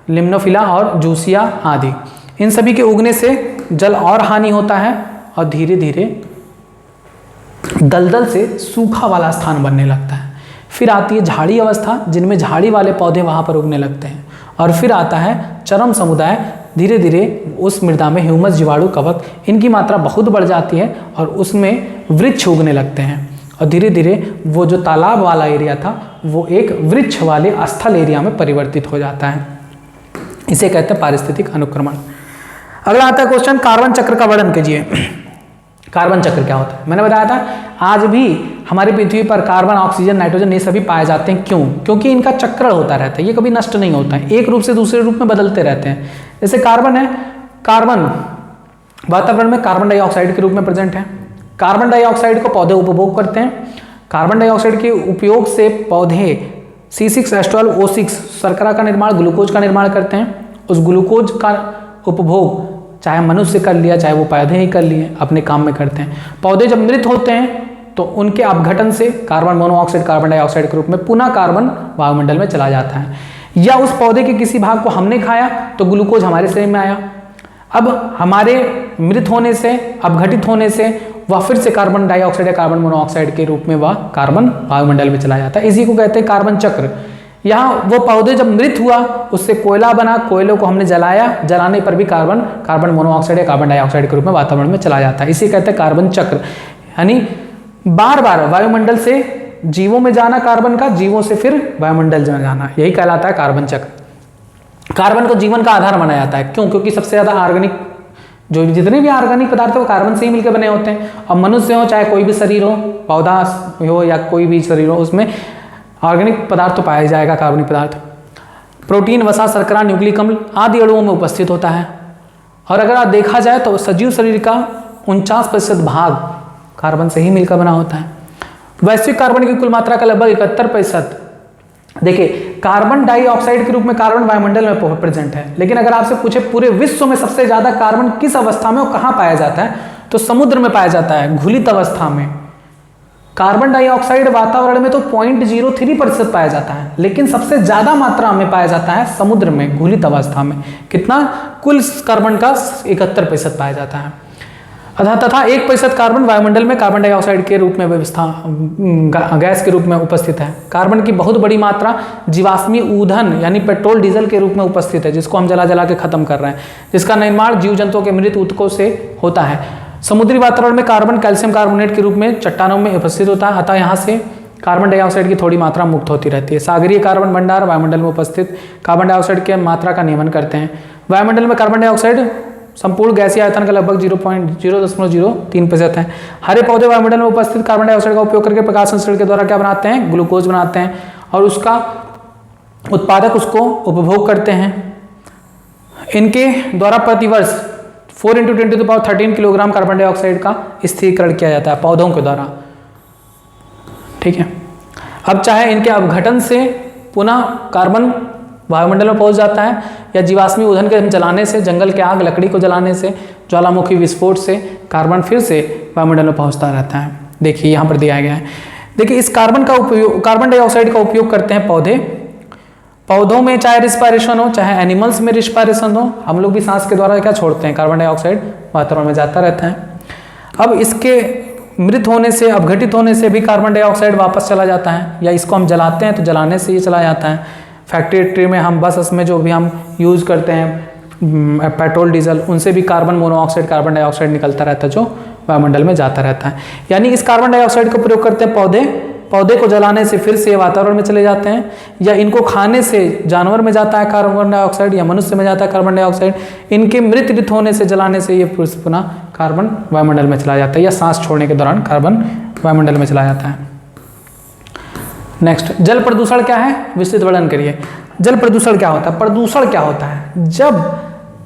लिम्नोफिला और जूसिया आदि। इन सभी के उगने से जल और हानि होता है और धीरे धीरे दलदल से सूखा वाला स्थान बनने लगता है। फिर आती है झाड़ी अवस्था, जिनमें झाड़ी वाले पौधे वहाँ पर उगने लगते हैं। और फिर आता है चरम समुदाय, धीरे धीरे उस मृदा में ह्यूमस, जीवाणु, कवक, इनकी मात्रा बहुत बढ़ जाती है और उसमें वृक्ष उगने लगते हैं और धीरे धीरे वो जो तालाब वाला एरिया था वो एक वृक्ष वाले स्थल एरिया में परिवर्तित हो जाता है। इसे कहते हैं पारिस्थितिक अनुक्रमण। अगला आता है क्वेश्चन, कार्बन चक्र का वर्णन कीजिए। कार्बन चक्र क्या होता है? मैंने बताया था आज भी हमारी पृथ्वी पर कार्बन, ऑक्सीजन, नाइट्रोजन ये सभी पाए जाते हैं। क्यों? क्योंकि इनका चक्रण होता रहता है, ये कभी नष्ट नहीं होता है, एक रूप से दूसरे रूप में बदलते रहते हैं। जैसे कार्बन है, कार्बन वातावरण में कार्बन डाइऑक्साइड के रूप में प्रेजेंट है। कार्बन डाइऑक्साइड को पौधे उपभोग करते हैं। कार्बन डाइऑक्साइड के उपयोग से पौधे C6H12O6 शर्करा का निर्माण, ग्लूकोज का निर्माण करते हैं। उस ग्लूकोज का उपभोग चाहे मनुष्य कर लिया चाहे वो पौधे ही कर लिए, अपने काम में करते हैं। पौधे जब मृत होते हैं तो उनके अपघटन से कार्बन मोनोऑक्साइड कार्बन डाइऑक्साइड के रूप में पुनः कार्बन वायुमंडल में चला जाता है, या उस पौधे के किसी भाग को हमने खाया तो ग्लूकोज हमारे शरीर में आया। अब हमारे मृत होने से, अपघटित होने से वह फिर से कार्बन डाइऑक्साइड या कार्बन मोनोऑक्साइड के रूप में वह कार्बन वायुमंडल में चला जाता है। इसी को कहते हैं कार्बन चक्र। यहाँ वो पौधे जब मृत हुआ उससे कोयला बना, कोयलों को हमने जलाया, जलाने पर भी कार्बन मोनोऑक्साइड या कार्बन डाइऑक्साइड के रूप में वातावरण में चला जाता है। इसे कहते हैं कार्बन चक्र। यानी बार बार वायुमंडल से जीवों में जाना कार्बन का, जीवों से फिर वायुमंडल में जाना, यही कहलाता है कार्बन चक्र। कार्बन को जीवन का आधार माना जाता है। क्यों? क्योंकि सबसे ज्यादा ऑर्गेनिक जो जितने भी ऑर्गेनिक पदार्थ है वो कार्बन से ही मिलकर बने होते हैं। अब मनुष्य हो चाहे कोई भी शरीर हो, पौधा हो या कोई भी शरीर हो, उसमें ऑर्गेनिक पदार्थ तो पाया जाएगा कार्बनिक पदार्थ। प्रोटीन, वसा, शर्करा, न्यूक्लिक अम्ल आदि अणुओं में उपस्थित होता है। और अगर आप देखा जाए तो सजीव शरीर का 49% भाग कार्बन से ही मिलकर बना होता है। वैश्विक कार्बन की कुल मात्रा का लगभग 71%। देखिए, कार्बन डाइऑक्साइड के रूप में कार्बन वायुमंडल में प्रेजेंट है, लेकिन अगर आपसे पूछे पूरे विश्व में सबसे ज्यादा कार्बन किस अवस्था में और कहां पाया जाता है, तो समुद्र में पाया जाता है, घुलित अवस्था में। कार्बन डाइऑक्साइड वातावरण में तो 0.03% पाया जाता है, लेकिन सबसे ज्यादा मात्रा में पाया जाता है समुद्र में, घुलित अवस्था में। कितना? कुल कार्बन का 71% पाया जाता है। तथा 1% कार्बन वायुमंडल में कार्बन डाइऑक्साइड के रूप में व्यवस्था गैस के रूप में उपस्थित है। कार्बन की बहुत बड़ी मात्रा जीवाश्मी ईंधन यानी पेट्रोल, डीजल के रूप में उपस्थित है, जिसको हम जला जला के खत्म कर रहे हैं, जिसका निर्माण जीव जंतुओं के मृत ऊतकों से होता है। समुद्री वातावरण में कार्बन कैल्शियम कार्बोनेट के रूप में चट्टानों में उपस्थित होता है, अतः यहाँ से कार्बन डाइऑक्साइड की थोड़ी मात्रा मुक्त होती रहती है। सागरीय कार्बन भंडार वायुमंडल में उपस्थित कार्बन डाइऑक्साइड की मात्रा का नियमन करते हैं। वायुमंडल में कार्बन डाइऑक्साइड संपूर्ण गैसीय आयतन का लगभग 0.03% है। हरे पौधे वायुमंडल में उपस्थित कार्बन डाइऑक्साइड का उपयोग करके प्रकाश संश्लेषण के द्वारा क्या बनाते हैं? ग्लूकोज बनाते हैं और उसका उत्पादक उसको उपभोग करते हैं। इनके द्वारा प्रतिवर्ष 4 × 10⁻13 किलोग्राम कार्बन डाइऑक्साइड का स्थिरीकरण किया जाता है पौधों के द्वारा। ठीक है। अब चाहे इनके अपघटन से पुनः कार्बन वायुमंडल में पहुंच जाता है, या जीवाश्मी ईंधन के जलाने से, जंगल के आग, लकड़ी को जलाने से, ज्वालामुखी विस्फोट से कार्बन फिर से वायुमंडल में पहुंचता रहता है। देखिए यहाँ पर दिया गया है। देखिए इस कार्बन डाइऑक्साइड का उपयोग करते हैं पौधे, पौधों में चाहे रिस्पायरेशन हो चाहे एनिमल्स में रिस्पायरेशन हो, हम लोग भी सांस के द्वारा क्या छोड़ते हैं, कार्बन डाइऑक्साइड वातावरण में जाता रहता है। अब इसके मृत होने से, अपघटित होने से भी कार्बन डाइऑक्साइड वापस चला जाता है, या इसको हम जलाते हैं तो जलाने से ये चला जाता है। फैक्ट्री में हम बस में जो भी हम यूज़ करते हैं पेट्रोल डीजल, उनसे भी कार्बन मोनोऑक्साइड कार्बन डाइऑक्साइड निकलता रहता है जो वायुमंडल में जाता रहता है। यानी इस कार्बन डाइऑक्साइड का प्रयोग करते हैं पौधे को जलाने से फिर से वातावरण में चले जाते हैं, या इनको खाने से जानवर में जाता है कार्बन डाइऑक्साइड, या मनुष्य में जाता है कार्बन डाइऑक्साइड। इनके मृत होने से, जलाने से ये पुनः कार्बन वायुमंडल में चला जाता है, या सांस छोड़ने के दौरान कार्बन वायुमंडल में चला जाता है। नेक्स्ट, जल प्रदूषण क्या है, विस्तृत वर्णन करिए। जल प्रदूषण क्या होता है? प्रदूषण क्या होता है? जब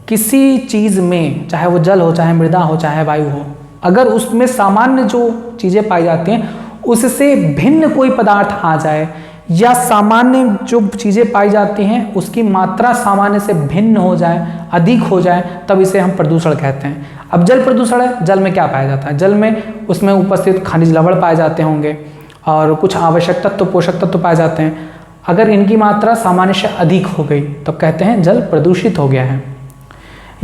किसी चीज में, चाहे वो जल हो, चाहे मृदा हो, चाहे वायु हो, अगर उसमें सामान्य जो चीजें पाई जाती हैं उससे भिन्न कोई पदार्थ आ जाए, या सामान्य जो चीजें पाई जाती हैं उसकी मात्रा सामान्य से भिन्न हो जाए, अधिक हो जाए, तब इसे हम प्रदूषण कहते हैं। अब जल प्रदूषण है, जल में क्या पाया जाता है? जल में उसमें उपस्थित खनिज लवण पाए जाते होंगे और कुछ आवश्यक तत्व, पोषक तत्व पाए जाते हैं। अगर इनकी मात्रा सामान्य से अधिक हो गई तब कहते हैं जल प्रदूषित हो गया है।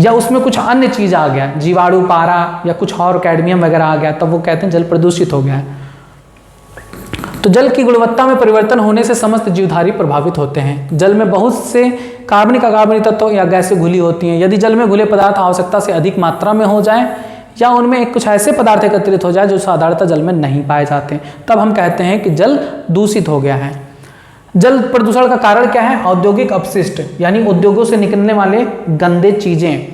या उसमें कुछ अन्य चीज आ गया, जीवाणु, पारा या कुछ और कैडमियम वगैरह आ गया, तब वो कहते हैं जल प्रदूषित हो गया है। तो जल की गुणवत्ता में परिवर्तन होने से समस्त जीवधारी प्रभावित होते हैं। जल में बहुत से कार्बनिक अकार्बनिक तत्व या गैसें घुली होती हैं। यदि जल में घुले पदार्थ आवश्यकता से अधिक मात्रा में हो जाए, या उनमें कुछ ऐसे पदार्थ एकत्रित हो जाए जो साधारणतः जल में नहीं पाए जाते, तब हम कहते हैं कि जल दूषित हो गया है। जल प्रदूषण का कारण क्या है? औद्योगिक अपशिष्ट, यानी उद्योगों से निकलने वाले गंदे चीजें,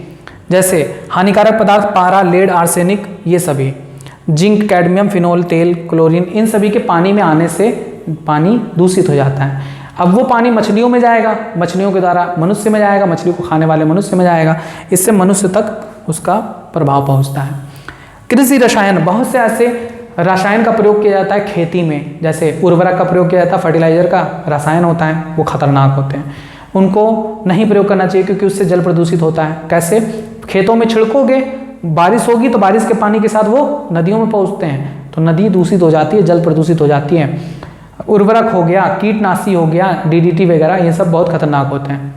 जैसे हानिकारक पदार्थ पारा, लेड, आर्सेनिक, ये सभी, जिंक, कैडमियम, फिनोल, तेल, क्लोरीन, इन सभी के पानी में आने से पानी दूषित हो जाता है। अब वो पानी मछलियों में जाएगा, मछलियों के द्वारा मनुष्य में जाएगा, मछली को खाने वाले मनुष्य में जाएगा, इससे मनुष्य तक उसका प्रभाव पहुंचता है। कृषि रसायन, बहुत से ऐसे रसायन का प्रयोग किया जाता है खेती में, जैसे उर्वरक का प्रयोग किया जाता है, फर्टिलाइजर का रसायन होता है, वो खतरनाक होते हैं, उनको नहीं प्रयोग करना चाहिए क्योंकि उससे जल प्रदूषित होता है। कैसे? खेतों में छिड़कोगे, बारिश होगी तो बारिश के पानी के साथ वो नदियों में पहुंचते हैं, तो नदी दूषित हो जाती है, जल प्रदूषित हो जाती है। उर्वरक हो गया, कीटनाशी हो गया, DDT वगैरह, ये सब बहुत खतरनाक होते हैं।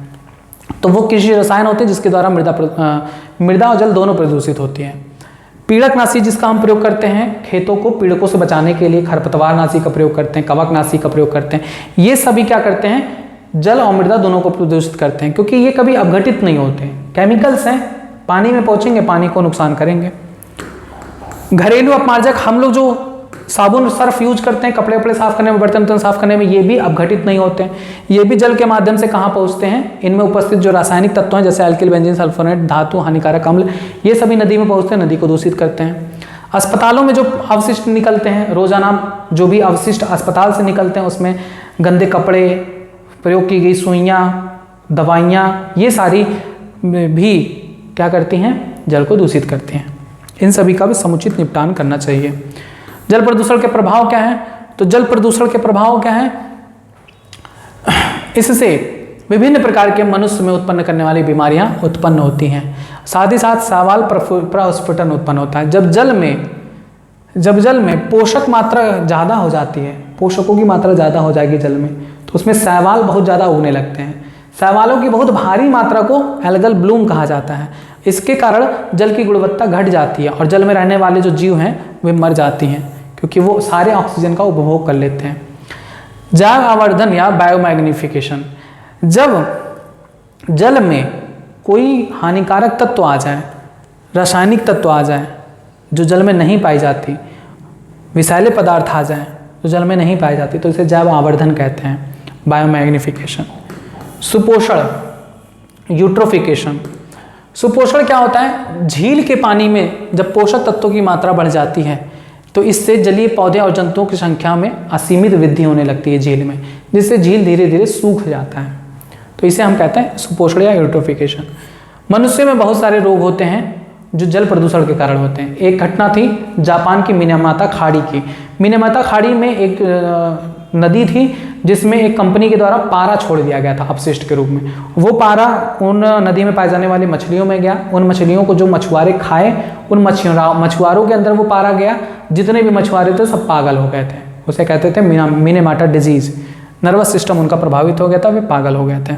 तो वो कृषि रसायन होते हैं जिसके द्वारा मृदा और जल दोनों प्रदूषित होती है। पीड़कनाशी, जिसका हम प्रयोग करते हैं खेतों को पीड़कों से बचाने के लिए, खरपतवारनाशी का प्रयोग करते हैं, कवकनाशी का प्रयोग करते हैं, ये सभी क्या करते हैं? जल और मृदा दोनों को प्रदूषित करते हैं, क्योंकि ये कभी अपघटित नहीं होते, केमिकल्स हैं, पानी में पहुंचेंगे, पानी को नुकसान करेंगे। घरेलू अपमार्जक, हम लोग जो साबुन सर्फ यूज करते हैं कपड़े वपड़े साफ करने में, बर्तन साफ करने में, ये भी अपघटित नहीं होते हैं। ये भी जल के माध्यम से कहाँ पहुँचते हैं? इनमें उपस्थित जो रासायनिक तत्व हैं, जैसे अल्किल, बेंजीन, सल्फोनेट, धातु, हानिकारक अम्ल, ये सभी नदी में पहुँचते हैं, नदी को दूषित करते हैं। अस्पतालों में जो अवशिष्ट निकलते हैं, रोजाना जो भी अवशिष्ट अस्पताल से निकलते हैं, उसमें गंदे कपड़े, प्रयोग की गई सुइयाँ, दवाइयाँ, ये सारी भी क्या करती हैं? जल को दूषित करती हैं। इन सभी का भी समुचित निपटान करना चाहिए। जल प्रदूषण के प्रभाव क्या है? तो जल प्रदूषण के प्रभाव क्या है? इससे विभिन्न प्रकार के मनुष्य में उत्पन्न करने वाली बीमारियां उत्पन्न होती हैं। साथ ही साथ शैवाल प्रस्फुटन उत्पन्न होता है। जब जल में पोषक मात्रा ज़्यादा हो जाती है, पोषकों की मात्रा ज़्यादा हो जाएगी जल में, तो उसमें शैवाल बहुत ज़्यादा उगने लगते हैं। शैवालों की बहुत भारी मात्रा को एल्गल ब्लूम कहा जाता है। इसके कारण जल की गुणवत्ता घट जाती है और जल में रहने वाले जो जीव हैं वे मर जाती हैं, क्योंकि वो सारे ऑक्सीजन का उपभोग कर लेते हैं। जैव आवर्धन या बायोमैग्निफिकेशन, जब जल में कोई हानिकारक तत्व आ जाए, रासायनिक तत्व आ जाए जो जल में नहीं पाई जाती, विषैले पदार्थ आ जाए जो जल में नहीं पाई जाती, तो इसे जैव आवर्धन कहते हैं, बायोमैग्निफिकेशन। सुपोषण, यूट्रोफिकेशन। सुपोषण क्या होता है? झील के पानी में जब पोषक तत्वों की मात्रा बढ़ जाती है तो इससे जलीय पौधे और जंतुओं की संख्या में असीमित वृद्धि होने लगती है झील में, जिससे झील धीरे धीरे सूख जाता है, तो इसे हम कहते हैं सुपोषण या यूट्रोफिकेशन। मनुष्य में बहुत सारे रोग होते हैं जो जल प्रदूषण के कारण होते हैं। एक घटना थी जापान की मिनामाता खाड़ी की। मिनामाता खाड़ी में एक नदी थी जिसमें एक कंपनी के द्वारा पारा छोड़ दिया गया था अपशिष्ट के रूप में। वो पारा उन नदी में पाई जाने वाली मछलियों में गया। उन मछलियों को जो मछुआरे खाए, उन मछुआरों के अंदर वो पारा गया। जितने भी मछुआरे थे सब पागल हो गए थे, उसे कहते थे मिनेमाटा डिजीज। नर्वस सिस्टम उनका प्रभावित हो गया था, वे पागल हो गए थे।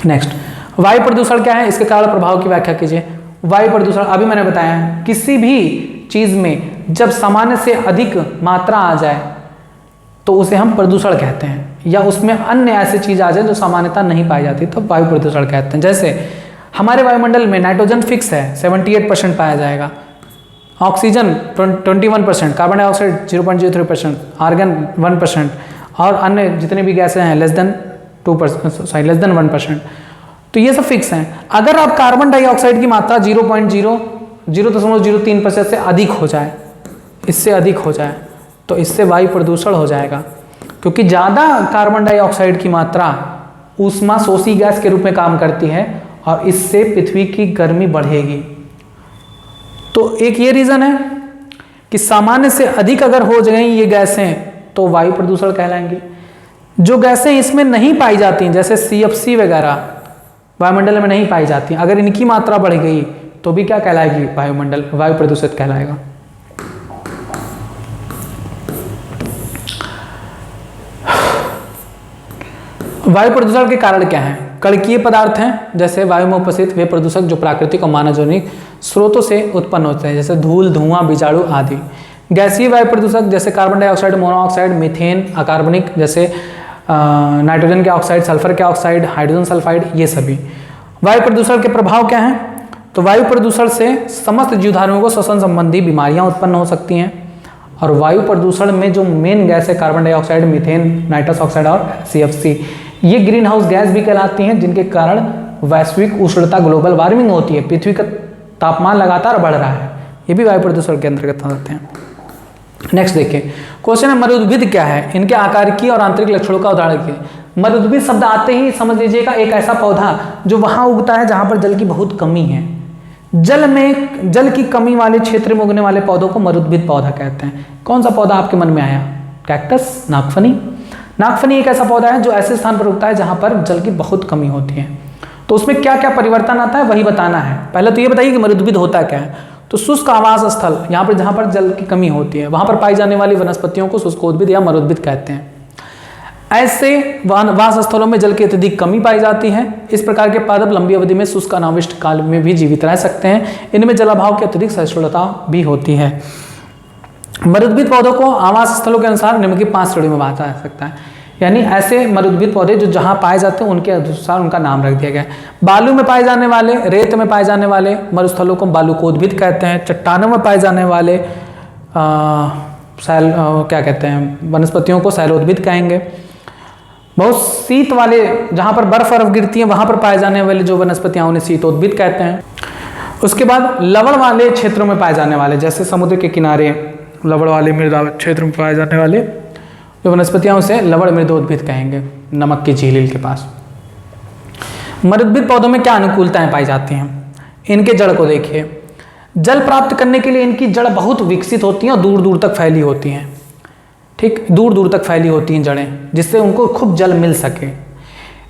नेक्स्ट, वायु प्रदूषण क्या है, इसके कारण प्रभाव की व्याख्या कीजिए। वायु प्रदूषण अभी मैंने बताया है, किसी भी चीज में जब सामान्य से अधिक मात्रा आ जाए तो उसे हम प्रदूषण कहते हैं, या उसमें अन्य ऐसी चीज आ जाए जो सामान्यता नहीं पाई जाती तो वायु प्रदूषण कहते हैं। जैसे हमारे वायुमंडल में नाइट्रोजन फिक्स है, 78% पाया जाएगा, ऑक्सीजन 21%, कार्बन डाइऑक्साइड 0.03%, आर्गन 1%, और अन्य जितने भी गैसें हैं लेस देन 1%। तो ये सब फिक्स हैं। अगर आप कार्बन डाइऑक्साइड की मात्रा 0.03% से अधिक हो जाए, इससे अधिक हो जाए, तो इससे वायु प्रदूषण हो जाएगा, क्योंकि ज़्यादा कार्बन डाइऑक्साइड की मात्रा ऊष्मा शोषी गैस के रूप में काम करती है और इससे पृथ्वी की गर्मी बढ़ेगी। तो एक ये रीज़न है कि सामान्य से अधिक अगर हो जाएं ये गैसें तो वायु प्रदूषण कहलाएंगी। जो गैसें इसमें नहीं पाई जाती हैं, जैसे CFC वगैरह वायुमंडल में नहीं पाई जाती, अगर इनकी मात्रा बढ़ गई तो भी क्या कहलाएगी, वायु प्रदूषित कहलाएगा। वायु प्रदूषण के कारण क्या है, कणकीय पदार्थ हैं जैसे वायु में उपस्थित वे प्रदूषक जो प्राकृतिक और मानवजनिक स्रोतों से उत्पन्न होते हैं, जैसे धूल, धुआं, बीजाणु आदि। गैसीय वायु प्रदूषक जैसे कार्बन डाइऑक्साइड, मोनोऑक्साइड, मीथेन, अकार्बनिक जैसे नाइट्रोजन के ऑक्साइड, सल्फर के ऑक्साइड, हाइड्रोजन सल्फाइड, ये सभी। वायु प्रदूषण के प्रभाव क्या हैं, तो वायु प्रदूषण से समस्त जीवधारियों को श्वसन संबंधी बीमारियां उत्पन्न हो सकती हैं। और वायु प्रदूषण में जो मेन गैस है carbon dioxide, methane, nitrous oxide और CFC, ये ग्रीन हाउस गैस भी कहलाती हैं, जिनके कारण वैश्विक उष्णता ग्लोबल वार्मिंग होती है, पृथ्वी का तापमान लगातार बढ़ रहा है, ये भी वायु प्रदूषण के अंतर्गत आते हैं। नेक्स्ट देखिए, क्वेश्चन है मरुद्भिद क्या है, इनके आकारिकी और आंतरिक लक्षणों का उदाहरण कीजिए। मरुद्भिद शब्द आते ही समझ लीजिएगा एक ऐसा पौधा जो वहां उगता है जहां पर जल की बहुत कमी है। जल की कमी वाले क्षेत्र में उगने वाले पौधों को मरुद्भिद पौधा कहते हैं। कौन सा पौधा आपके मन में आया, कैक्टस, नागफनी। नागफनी एक ऐसा पौधा है जो ऐसे स्थान पर उगता है जहां पर जल की बहुत कमी होती है। तो उसमें क्या क्या परिवर्तन आता है वही बताना है। पहले तो ये बताइए कि मरुद्भिद होता क्या है। तो शुष्क आवास स्थल, यहाँ पर जहाँ पर जल की कमी होती है वहाँ पर पाई जाने वाली वनस्पतियों को शुष्कोद्भिद या मरुद्भिद कहते हैं। ऐसे वास स्थलों में जल की अत्यधिक कमी पाई जाती है। इस प्रकार के पादप लंबी अवधि में शुष्क अनावृष्ट काल में भी जीवित रह सकते हैं। इनमें जलाभाव की अत्यधिक सहिष्णुता भी होती है। मरुद्भिद पौधों को आवास स्थलों के अनुसार निम्न की 5 श्रेणियों में बांटा जा सकता है। यानी ऐसे मरुद्भिद पौधे जो जहाँ पाए जाते हैं उनके अनुसार उनका नाम रख दिया गया है। बालू में पाए जाने वाले, रेत में पाए जाने वाले मरुस्थलों को बालुकोद्भिद कहते हैं। चट्टानों में पाए जाने वाले क्या कहते हैं, वनस्पतियों को शैलोद्भिद कहेंगे। बहुत शीत वाले, जहाँ पर बर्फ गिरती है वहाँ पर पाए जाने वाले जो वनस्पतियाँ उन्हें शीतोद्भिद कहते हैं। उसके बाद लवण वाले क्षेत्रों में पाए जाने वाले, जैसे समुद्र के किनारे लवण वाले मृदा क्षेत्र में पाए जाने वाले जो वनस्पतियां उसे लवण मृदोद्भिद कहेंगे, नमक की झील के पास। मरुद्भिद पौधों में क्या अनुकूलताएं पाई जाती हैं, इनके जड़ को देखिए। जल प्राप्त करने के लिए इनकी जड़ बहुत विकसित होती हैं और दूर दूर तक फैली होती हैं। ठीक, दूर दूर तक फैली होती हैं जड़ें, जिससे उनको खूब जल मिल सके।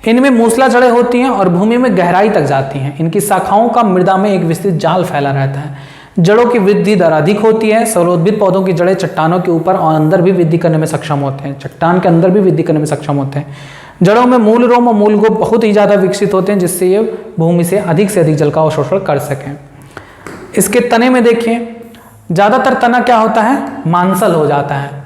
इनमें मूसला जड़ें होती हैं और भूमि में गहराई तक जाती हैं। इनकी शाखाओं का मृदा में एक विस्तृत जाल फैला रहता है। जड़ों की वृद्धि दर अधिक होती है। सौरोद्भिद पौधों की जड़ें चट्टानों के ऊपर और अंदर भी वृद्धि करने में सक्षम होते हैं। चट्टान के अंदर भी वृद्धि करने में सक्षम होते हैं। जड़ों में मूल रोम और मूल गोप बहुत ही ज़्यादा विकसित होते हैं, जिससे ये भूमि से अधिक जल का अवशोषण कर सकें। इसके तने में देखिए, ज़्यादातर तना क्या होता है, मांसल हो जाता है।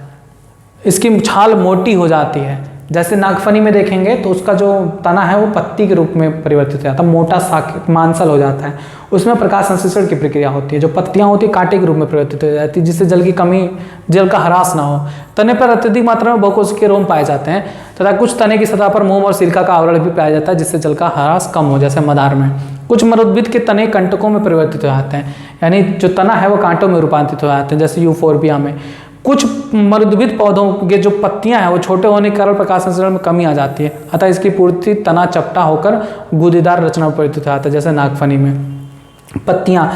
इसकी छाल मोटी हो जाती है। जैसे नागफनी में देखेंगे तो उसका जो तना है वो पत्ती के रूप में परिवर्तित हो जाता है, मोटा शाख मांसल हो जाता है। उसमें प्रकाश संश्लेषण की प्रक्रिया होती है। जो पत्तियां होती है कांटे के रूप में परिवर्तित हो जाती है, जिससे जल की कमी, जल का ह्रास ना हो। तने पर अत्यधिक मात्रा में बहुकोशिकीय रोम पाए जाते हैं तथा कुछ तने की सतह पर मोम और सिरका का आवरण भी पाया जाता है, जिससे जल का ह्रास कम हो, जैसे मदार में। कुछ मरुद्भिद के तने कंटकों में परिवर्तित हो जाते हैं, यानी जो तना है वो कांटों में रूपांतरित हो जाते हैं, जैसे यूफोर्बिया में। कुछ मरुद्भिद पौधों के जो पत्तियां हैं वो छोटे होने के कारण प्रकाश संश्लेषण में कमी आ जाती है, अतः इसकी पूर्ति तना चपटा होकर गूदेदार रचना में परिवर्तित हो जाता है, जैसे नागफनी में। पत्तियां,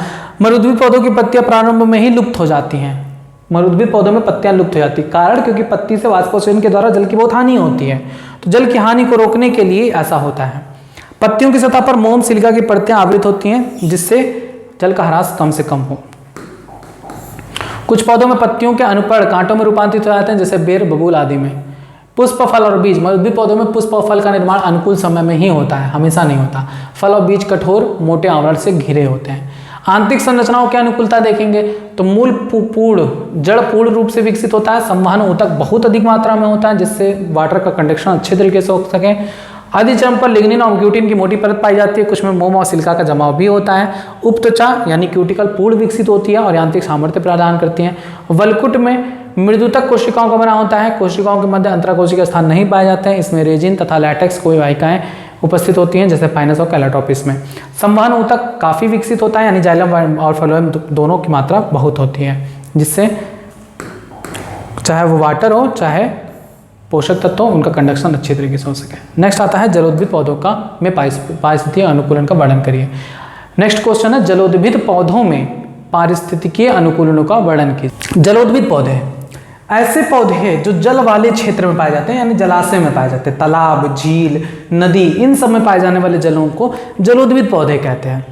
मरुद्भिद पौधों की पत्तियां प्रारंभ में ही लुप्त हो जाती हैं। मरुद्भिद पौधों में पत्तियां लुप्त हो जाती है, कारण क्योंकि पत्ती से वाष्पोत्सर्जन के द्वारा जल की बहुत हानि होती है। तो जल की हानि को रोकने के लिए ऐसा होता है। पत्तियों की सतह पर मोम सिलिका की परतें आवृत होती हैं, जिससे जल का ह्रास कम से कम हो। कुछ पौधों में पत्तियों के अनुपड़ कांटों में रूपांतरित हो जाते हैं, जैसे बेर, बबूल आदि में। पुष्प, फल और बीज, उद्भिद पौधों में पुष्प और फल का निर्माण अनुकूल समय में ही होता है, हमेशा नहीं होता। फल और बीज कठोर मोटे आवरण से घिरे होते हैं। आंतरिक संरचनाओं की अनुकूलता देखेंगे तो मूल पूर्ण जड़ पूर्ण रूप से विकसित होता है। संवहन ऊतक बहुत अधिक मात्रा में होता है, जिससे वाटर का कंडक्शन अच्छे तरीके से हो सके। आदि चरण पर लिग्निन और ग्लूटिन की मोटी परत पाई जाती है। कुछ में मोम और सिलिका का जमाव भी होता है। उपत्वचा यानी क्यूटिकल पूर्ण विकसित होती है और यांत्रिक सामर्थ्य प्रदान करती है। वल्कुट में मृदुतक कोशिकाओं का बना होता है। कोशिकाओं के मध्य अंतराकोशिकीय स्थान नहीं पाए जाते हैं। इसमें रेजिन तथा लैटेक्स कोई वाहिकाएं उपस्थित होती हैं, जैसे फाइनस और कैलाटोपिस में। संवहन ऊतक काफ़ी विकसित होता है, यानी जाइलम और फ्लोएम दोनों की मात्रा बहुत होती है, जिससे चाहे वो वाटर हो चाहे पोषक तत्व उनका कंडक्शन अच्छी तरीके से हो सके। नेक्स्ट आता है जलोद्भिद पौधों का में पारिस्थितिकीय अनुकूलन का वर्णन करिए। नेक्स्ट क्वेश्चन है जलोद्भिद पौधों में पारिस्थितिकीय अनुकूलनों का वर्णन कीजिए। जलोद्भिद पौधे ऐसे पौधे हैं जो जल वाले क्षेत्र में पाए जाते हैं, यानी जलाशय में पाए जाते हैं। तालाब, झील, नदी, इन सब में पाए जाने वाले जलों को जलोद्भिद पौधे कहते हैं।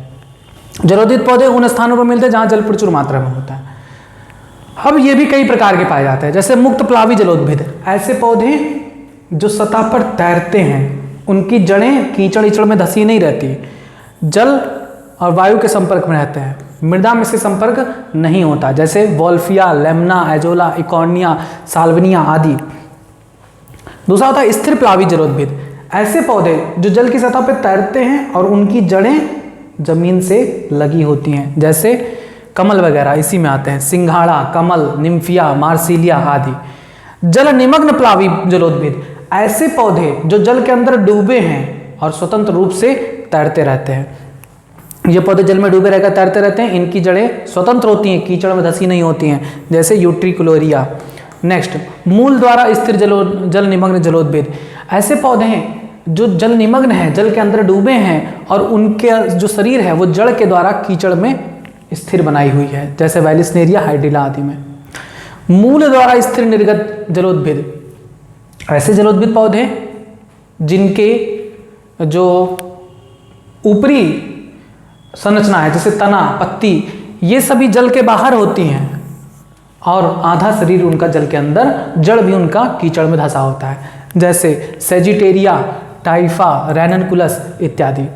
जलोद्भिद पौधे उन स्थानों पर मिलते हैं जहाँ जल प्रचुर मात्रा में होता है। अब ये भी कई प्रकार के पाए जाते हैं, जैसे मुक्त प्लावी जलोद्भिद, ऐसे पौधे जो सतह पर तैरते हैं, उनकी जड़ें कीचड़ ईचड़ में धसी नहीं रहती, जल और वायु के संपर्क में रहते हैं, मृदा में से संपर्क नहीं होता, जैसे Wolffia, Lemna, azolla, Eichhornia, Salvinia आदि। दूसरा होता है स्थिर प्लावी जलोद्भिद, ऐसे पौधे जो जल की सतह पर तैरते हैं और उनकी जड़ें जमीन से लगी होती हैं, जैसे कमल वगैरह इसी में आते हैं, सिंघाड़ा, कमल, निम्फिया, मार्सिलिया आदि। जल निमग्न प्लावी जलोद्भिद, ऐसे पौधे जो जल के अंदर डूबे हैं और स्वतंत्र रूप से तैरते रहते हैं। ये पौधे जल में डूबे रहकर तैरते रहते हैं, इनकी जड़ें स्वतंत्र होती हैं, कीचड़ में धसी नहीं होती हैं, जैसे यूट्रिकुलोरिया। नेक्स्ट, मूल द्वारा स्थिर जल निमग्न जलोद्भिद, ऐसे पौधे हैं जो जल निमग्न है, जल के अंदर डूबे हैं और उनके जो शरीर है वो जड़ के द्वारा कीचड़ में स्थिर बनाई हुई है, जैसे वैलिस्नेरिया, हाइड्रिला आदि में। मूल द्वारा स्थिर निर्गत जलोद्भिद, ऐसे जलोद्भिद पौधे जिनके जो ऊपरी संरचना है, जैसे तना, पत्ती, ये सभी जल के बाहर होती हैं और आधा शरीर उनका जल के अंदर, जड़ भी उनका कीचड़ में धंसा होता है, जैसे सेजिटेरिया, टाइफा, रैननकुलस इत्यादि।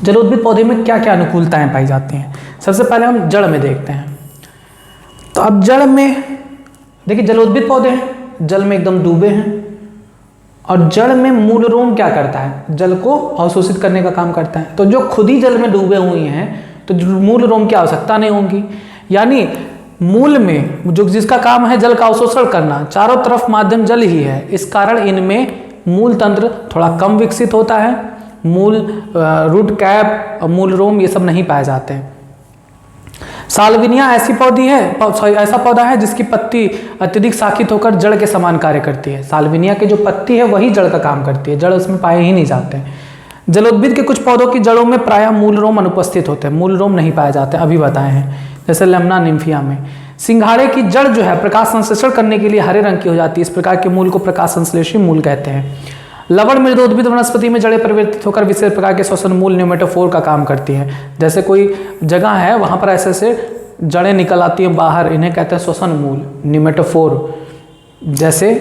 जलोद्भिद पौधे में क्या क्या अनुकूलताएं पाई जाती हैं? सबसे पहले हम जड़ में देखते हैं। तो अब जड़ में देखिए, जलोद्भिद पौधे हैं, जल में एकदम डूबे हैं और जड़ में मूल रोम क्या करता है? जल को अवशोषित करने का काम करता है। तो जो खुद ही जल में डूबे हुए हैं तो मूल रोम की आवश्यकता नहीं होगी, यानी मूल में जो जिसका काम है जल का अवशोषण करना, चारों तरफ माध्यम जल ही है, इस कारण इनमें मूल तंत्र थोड़ा कम विकसित होता है। मूल रूट कैप और मूल रोम ये सब नहीं पाए जाते हैं। साल्विनिया ऐसी ऐसा पौधा है जिसकी पत्ती अत्यधिक शाखित होकर जड़ के समान कार्य करती है। साल्विनिया की जो पत्ती है वही जड़ का काम करती है, जड़ उसमें पाए ही नहीं जाते। जलोद्भिद के कुछ पौधों की जड़ों में प्रायः मूल रोम अनुपस्थित होते हैं, मूल रोम नहीं पाए जाते, अभी बताए हैं, जैसे लेमना, निम्फिया में। सिंघाड़े की जड़ जो है प्रकाश संश्लेषण करने के लिए हरे रंग की हो जाती है, इस प्रकार के मूल को प्रकाश संश्लेषी मूल कहते हैं। लवण मृदोद्भिद वनस्पति में जड़ें परिवर्तित होकर विशेष प्रकार के श्वसन मूल न्यूमेटोफोर का काम करती है। जैसे कोई जगह है वहाँ पर ऐसे ऐसे जड़ें निकल आती हैं बाहर, इन्हें कहते हैं श्वसन मूल, न्यूमेटोफोर। जैसे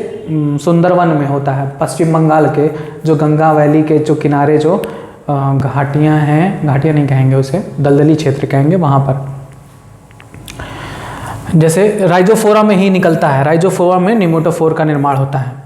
सुंदरवन में होता है, पश्चिम बंगाल के जो गंगा वैली के जो किनारे जो घाटियाँ हैं, घाटियाँ नहीं कहेंगे उसे, दलदली क्षेत्र कहेंगे, वहाँ पर जैसे राइजोफोरा में ही निकलता है, राइजोफोरा में न्यूमेटोफोर का निर्माण होता है।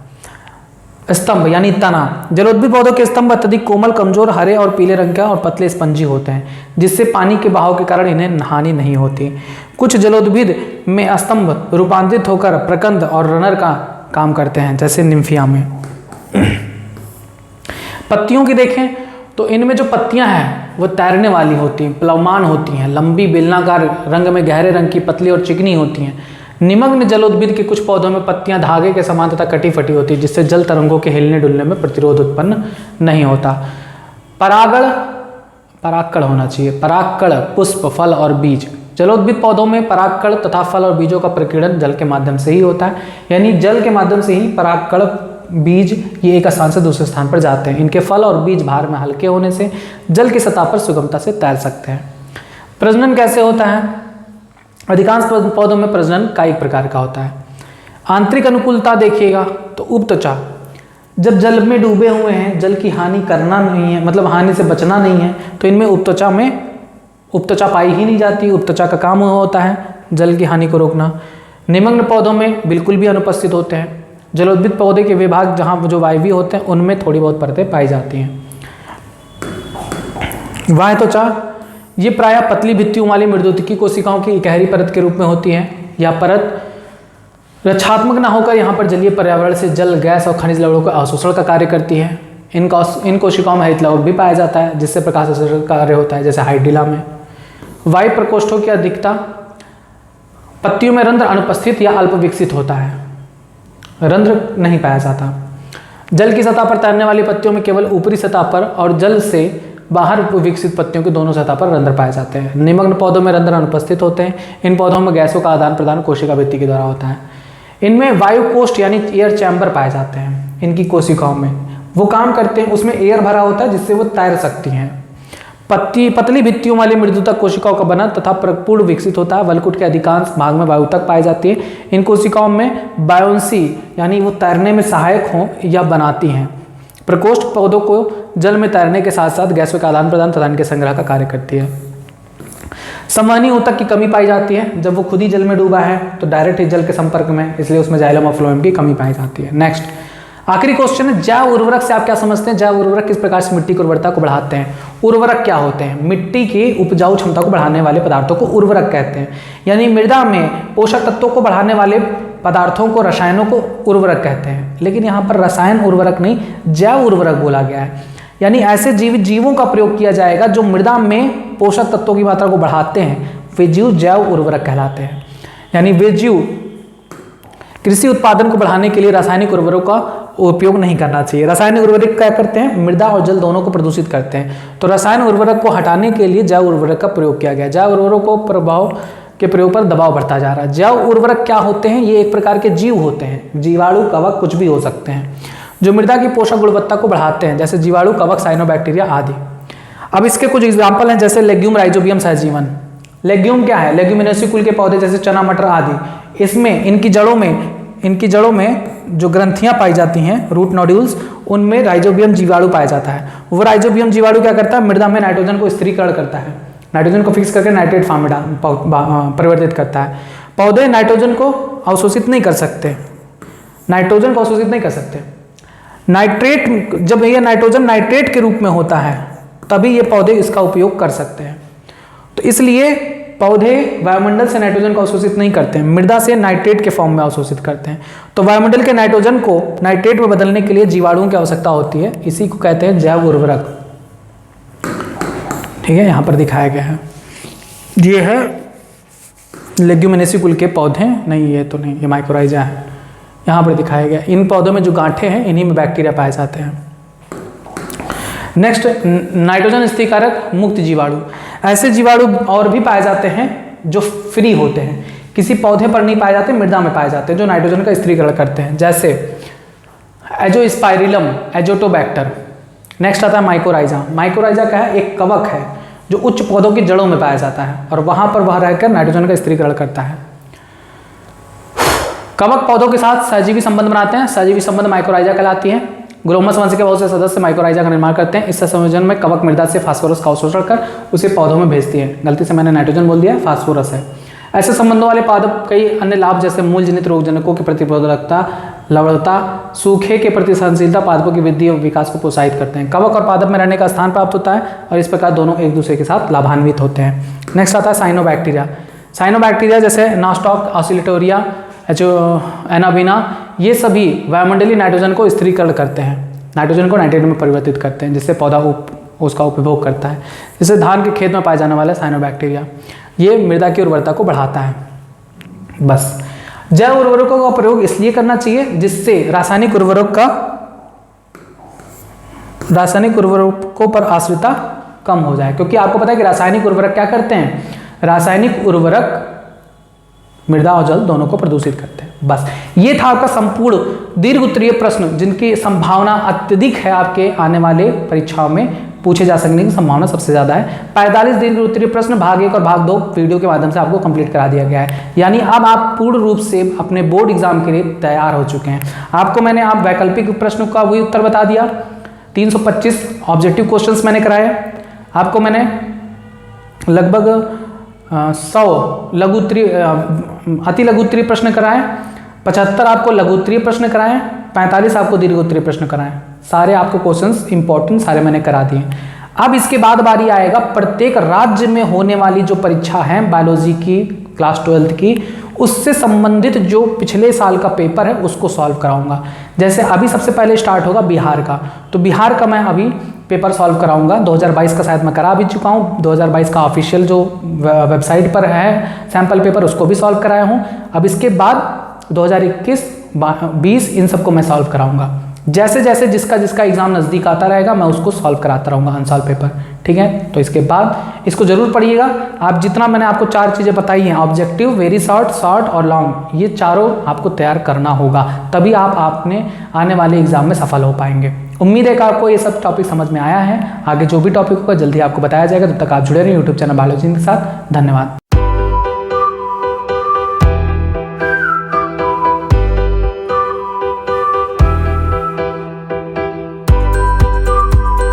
स्तंभ यानी तना, जलोद्भिद पौधों के स्तंभ अत्यधिक कोमल, कमजोर, हरे और पीले रंग के और पतले स्पंजी होते हैं, जिससे पानी के बहाव के कारण इन्हें हानि नहीं होती। कुछ जलोद्भिद में स्तंभ रूपांतरित होकर प्रकंद और रनर का काम करते हैं, जैसे निम्फिया में। पत्तियों की देखें तो इनमें जो पत्तियां हैं वो तैरने वाली होती हैं, प्लवमान होती हैं, लंबी बेलनाकार रंग में गहरे रंग की, पतली और चिकनी होती हैं। निमग्न जलोद्भिद के कुछ पौधों में पत्तियां धागे के समान तथा कटी फटी होती है, जिससे जल तरंगों के हिलने डुलने में प्रतिरोध उत्पन्न नहीं होता। परागकण होना चाहिए, परागकण, पुष्प, फल और बीज। जलोद्भिद पौधों में परागकण तथा फल और बीजों का प्रकीर्णन जल के माध्यम से ही होता है, यानी जल के माध्यम से ही परागकण, बीज ये एक स्थान से दूसरे स्थान पर जाते हैं। इनके फल और बीज भार में हल्के होने से जल की सतह पर सुगमता से तैर सकते हैं। प्रजनन कैसे होता है? अधिकांश पौधों में प्रजनन का एक प्रकार का होता है। आंतरिक अनुकूलता देखिएगा तो उपत्वचा, जब जल में डूबे हुए हैं, जल की हानि करना नहीं है, मतलब हानि से बचना नहीं है, तो इनमें उपत्वचा पाई ही नहीं जाती। उपत्वचा का काम होता है जल की हानि को रोकना। निमग्न पौधों में बिल्कुल भी अनुपस्थित होते हैं। जलोद्भिद पौधे के विभाग जहाँ जो वायवीय होते हैं उनमें थोड़ी बहुत परतें पाई जाती हैं। बाह्य त्वचा, ये प्रायः पतली भित्तियों वाली मृदुतिकी कोशिकाओं की इकहरी परत के रूप में होती है। यह परत रक्षात्मक न होकर यहाँ पर जलीय पर्यावरण से जल, गैस और खनिज लवणों का अवशोषण का कार्य करती है। इन कोशिकाओं में हरित लवक भी पाया जाता है जिससे प्रकाश संश्लेषण का कार्य होता है, जैसे हाइड्रिला में। वायु प्रकोष्ठों की अधिकता, पत्तियों में रंध्र अनुपस्थित या अल्प विकसित होता है, रंध्र नहीं पाया जाता। जल की सतह पर तैरने वाली पत्तियों में केवल ऊपरी सतह पर और जल से बाहर विकसित पत्तियों की दोनों सतह पर रंध्र पाए जाते हैं। निमग्न पौधों में रंध्र अनुपस्थित होते हैं। इन पौधों में गैसों का आदान प्रदान कोशिका भित्ति के द्वारा होता है। इनमें वायु कोष्ठ यानी एयर चैम्बर पाए जाते हैं। इनकी कोशिकाओं में वो काम करते हैं, उसमें एयर भरा होता है जिससे वो तैर सकती हैं। पतली भित्तियों वाली मृदुतक कोशिकाओं का बना तथा पूर्ण विकसित होता है। वलकुट के अधिकांश भाग में वायुतक पाई जाती है। इन कोशिकाओं में बायोन्सी यानी वो तैरने में सहायक हों या बनाती हैं। प्रकोष्ठ पौधों को जल में तैरने के साथ साथ गैसों का आदान प्रदान तथा इनके संग्रह का कार्य करती है। संवहनी ऊतक की कमी पाई जाती है। जब वो खुद ही जल में डूबा है तो डायरेक्ट जल के संपर्क में, इसलिए उसमें जाइलम और फ्लोएम की कमी पाई जाती है। नेक्स्ट आखिरी क्वेश्चन है, जैव उर्वरक से आप क्या समझते हैं? जैव उर्वरक किस प्रकार से मिट्टी की उर्वरता को बढ़ाते हैं? उर्वरक क्या होते हैं? मिट्टी की उपजाऊ क्षमता को बढ़ाने वाले पदार्थों को उर्वरक कहते हैं। यानी मृदा में पोषक तत्वों को बढ़ाने वाले पदार्थों को, रसायनों को उर्वरक कहते हैं। लेकिन यहाँ पर रसायन उर्वरक नहीं, जैव उर्वरक बोला गया है। यानी ऐसे जीवित जीवों का प्रयोग किया जाएगा जो मृदा में पोषक तत्वों की मात्रा को बढ़ाते हैं, वे जीव जैव उर्वरक कहलाते हैं। यानी वे जीव कृषि उत्पादन को बढ़ाने के लिए रासायनिक उर्वरकों का उपयोग नहीं करना चाहिए। रासायनिक उर्वरक क्या करते हैं? मृदा और जल दोनों को प्रदूषित करते हैं। तो रासायन उर्वरक को हटाने के लिए जैव उर्वरक का प्रयोग किया गया। जैव उर्वरकों प्रभाव के प्रयोग पर दबाव बढ़ता जा रहा है। जैव उर्वरक क्या होते हैं? ये एक प्रकार के जीव होते हैं, जीवाणु, कवक, कुछ भी हो सकते हैं, जो मृदा की पोषक गुणवत्ता को बढ़ाते हैं, जैसे जीवाणु, कवक, साइनोबैक्टीरिया आदि। अब इसके कुछ एग्जाम्पल हैं, जैसे लेग्यूम, राइजोबियम, सहजीवन। लेग्यूम क्या है? लेग्यूमिनेसी कुल के पौधे जैसे चना, मटर आदि। इसमें इनकी जड़ों में जो ग्रंथियां पाई जाती हैं, रूट नोड्यूल्स, उनमें राइजोबियम जीवाणु पाया जाता है। वो राइजोबियम जीवाणु क्या करता है? मृदा में नाइट्रोजन को स्थिरीकरण करता है, नाइट्रोजन को फिक्स करके नाइट्रेट फॉर्म में परिवर्तित करता है। पौधे नाइट्रोजन को अवशोषित नहीं कर सकते, नाइट्रेट, जब ये नाइट्रोजन नाइट्रेट के रूप में होता है तभी ये पौधे इसका उपयोग कर सकते हैं। तो इसलिए पौधे वायुमंडल से नाइट्रोजन को अवशोषित नहीं करते हैं, मृदा से नाइट्रेट के फॉर्म में अवशोषित करते हैं। तो वायुमंडल के नाइट्रोजन को नाइट्रेट में बदलने के लिए जीवाणुओं की आवश्यकता होती है। इसी को कहते हैं जैव उर्वरक। ठीक है, यहाँ पर दिखाया गया है। ये है लेग्यूमिनेसी कुल के पौधे, नहीं ये तो नहीं, ये माइकोराइजा है। यहाँ पर दिखाया गया, इन पौधों में जो गांठें हैं इन्हीं में बैक्टीरिया पाए जाते हैं। नेक्स्ट, नाइट्रोजन स्थिरीकारक मुक्त जीवाणु। ऐसे जीवाणु और भी पाए जाते हैं जो फ्री होते हैं, किसी पौधे पर नहीं पाए जाते, मृदा में पाए जाते हैं, जो नाइट्रोजन का स्थिरीकरण करते हैं, जैसे एजोस्पाइरिलम, एजोटोबैक्टर। नेक्स्ट आता है माइकोराइजा। माइकोराइजा क्या है? एक कवक है जो उच्च पौधों की जड़ों में पाया जाता है और वहां पर वह रहकर नाइट्रोजन का स्थिरीकरण करता है। कवक पौधों के साथ सहजीवी संबंध बनाते हैं, सहजीवी संबंध माइकोराइजा कहलाती है। ग्लोमस वंश के बहुत से सदस्य माइकोराइजा का निर्माण करते हैं। इस संयोजन में कवक मृदा से फास्फोरस का अवशोषण कर उसे पौधों में भेजती है। गलती से मैंने नाइट्रोजन बोल दिया, फास्फोरस है। ऐसे संबंधों वाले पादप कई अन्य लाभ जैसे मूल जनित रोगजनकों की प्रतिरोधकता, लवणता, सूखे के प्रति सहनशीलता, पादपों की वृद्धि और विकास को प्रोत्साहित करते हैं। कवक और पादप में रहने का स्थान प्राप्त होता है और इस प्रकार दोनों एक दूसरे के साथ लाभान्वित होते हैं। नेक्स्ट आता है साइनोबैक्टीरिया। साइनोबैक्टीरिया जैसे नास्टॉक, ऑसिलेटोरिया, एनाबिना, ये सभी वायुमंडलीय नाइट्रोजन को स्थिरीकरण करते हैं, नाइट्रोजन को नाइट्रेट में परिवर्तित करते हैं, जिससे पौधा उसका उपभोग करता है। जैसे धान के खेत में पाए जाने वाला साइनोबैक्टीरिया, ये मृदा की उर्वरता को बढ़ाता है। बस जैव उर्वरकों का प्रयोग इसलिए करना चाहिए जिससे रासायनिक उर्वरकों पर आश्रितता कम हो जाए, क्योंकि आपको पता है कि रासायनिक उर्वरक क्या करते हैं? रासायनिक उर्वरक मृदा और जल दोनों को प्रदूषित करते हैं। बस ये था आपका संपूर्ण दीर्घ उत्तरीय प्रश्न, जिनकी संभावना अत्यधिक है आपके आने वाले परीक्षाओं में पूछे जा सकने की संभावना सबसे ज़्यादा है। 45 दीर्घ उत्तरीय प्रश्न भाग 1 और भाग 2 वीडियो के माध्यम से आपको कंप्लीट करा दिया गया है, यानी अब आप पूर्ण रूप से अपने बोर्ड एग्जाम के लिए तैयार हो चुके हैं। आपको मैंने आप वैकल्पिक प्रश्नों का वही उत्तर बता दिया, 325 ऑब्जेक्टिव क्वेश्चंस मैंने कराए, आपको मैंने लगभग 100 लघु उत्तरीय अति लघु उत्तरीय प्रश्न कराए, 75 आपको लघु उत्तरीय प्रश्न कराए, 45 आपको दीर्घ उत्तरीय प्रश्न कराए। सारे आपको क्वेश्चंस इंपॉर्टेंट सारे मैंने करा दिए। अब इसके बाद बारी आएगा प्रत्येक राज्य में होने वाली जो परीक्षा है बायोलॉजी की क्लास 12th की, उससे संबंधित जो पिछले साल का पेपर है उसको सॉल्व कराऊंगा। जैसे अभी सबसे पहले स्टार्ट होगा बिहार का, तो बिहार का मैं अभी पेपर सॉल्व कराऊंगा। 2022 का शायद मैं करा भी चुका हूँ, 2022 का ऑफिशियल जो वेबसाइट पर है सैम्पल पेपर उसको भी सॉल्व कराया हूँ। अब इसके बाद 2021, 20 इन सबको मैं सॉल्व कराऊंगा। जैसे जैसे जिसका जिसका एग्जाम नज़दीक आता रहेगा मैं उसको सॉल्व कराता रहूँगा अनसॉल्व पेपर, ठीक है। तो इसके बाद इसको जरूर पढ़िएगा आप। जितना मैंने आपको 4 चीज़ें बताई हैं, ऑब्जेक्टिव, वेरी शॉर्ट, शॉर्ट और लॉन्ग, ये चारों आपको तैयार करना होगा, तभी आप अपने आने वाले एग्जाम में सफल हो पाएंगे। उम्मीद है कि आपको ये सब टॉपिक समझ में आया है। आगे जो भी टॉपिक होगा जल्दी आपको बताया जाएगा। तब तक आप जुड़े रहिए यूट्यूब चैनल बायोलॉजी के साथ। धन्यवाद।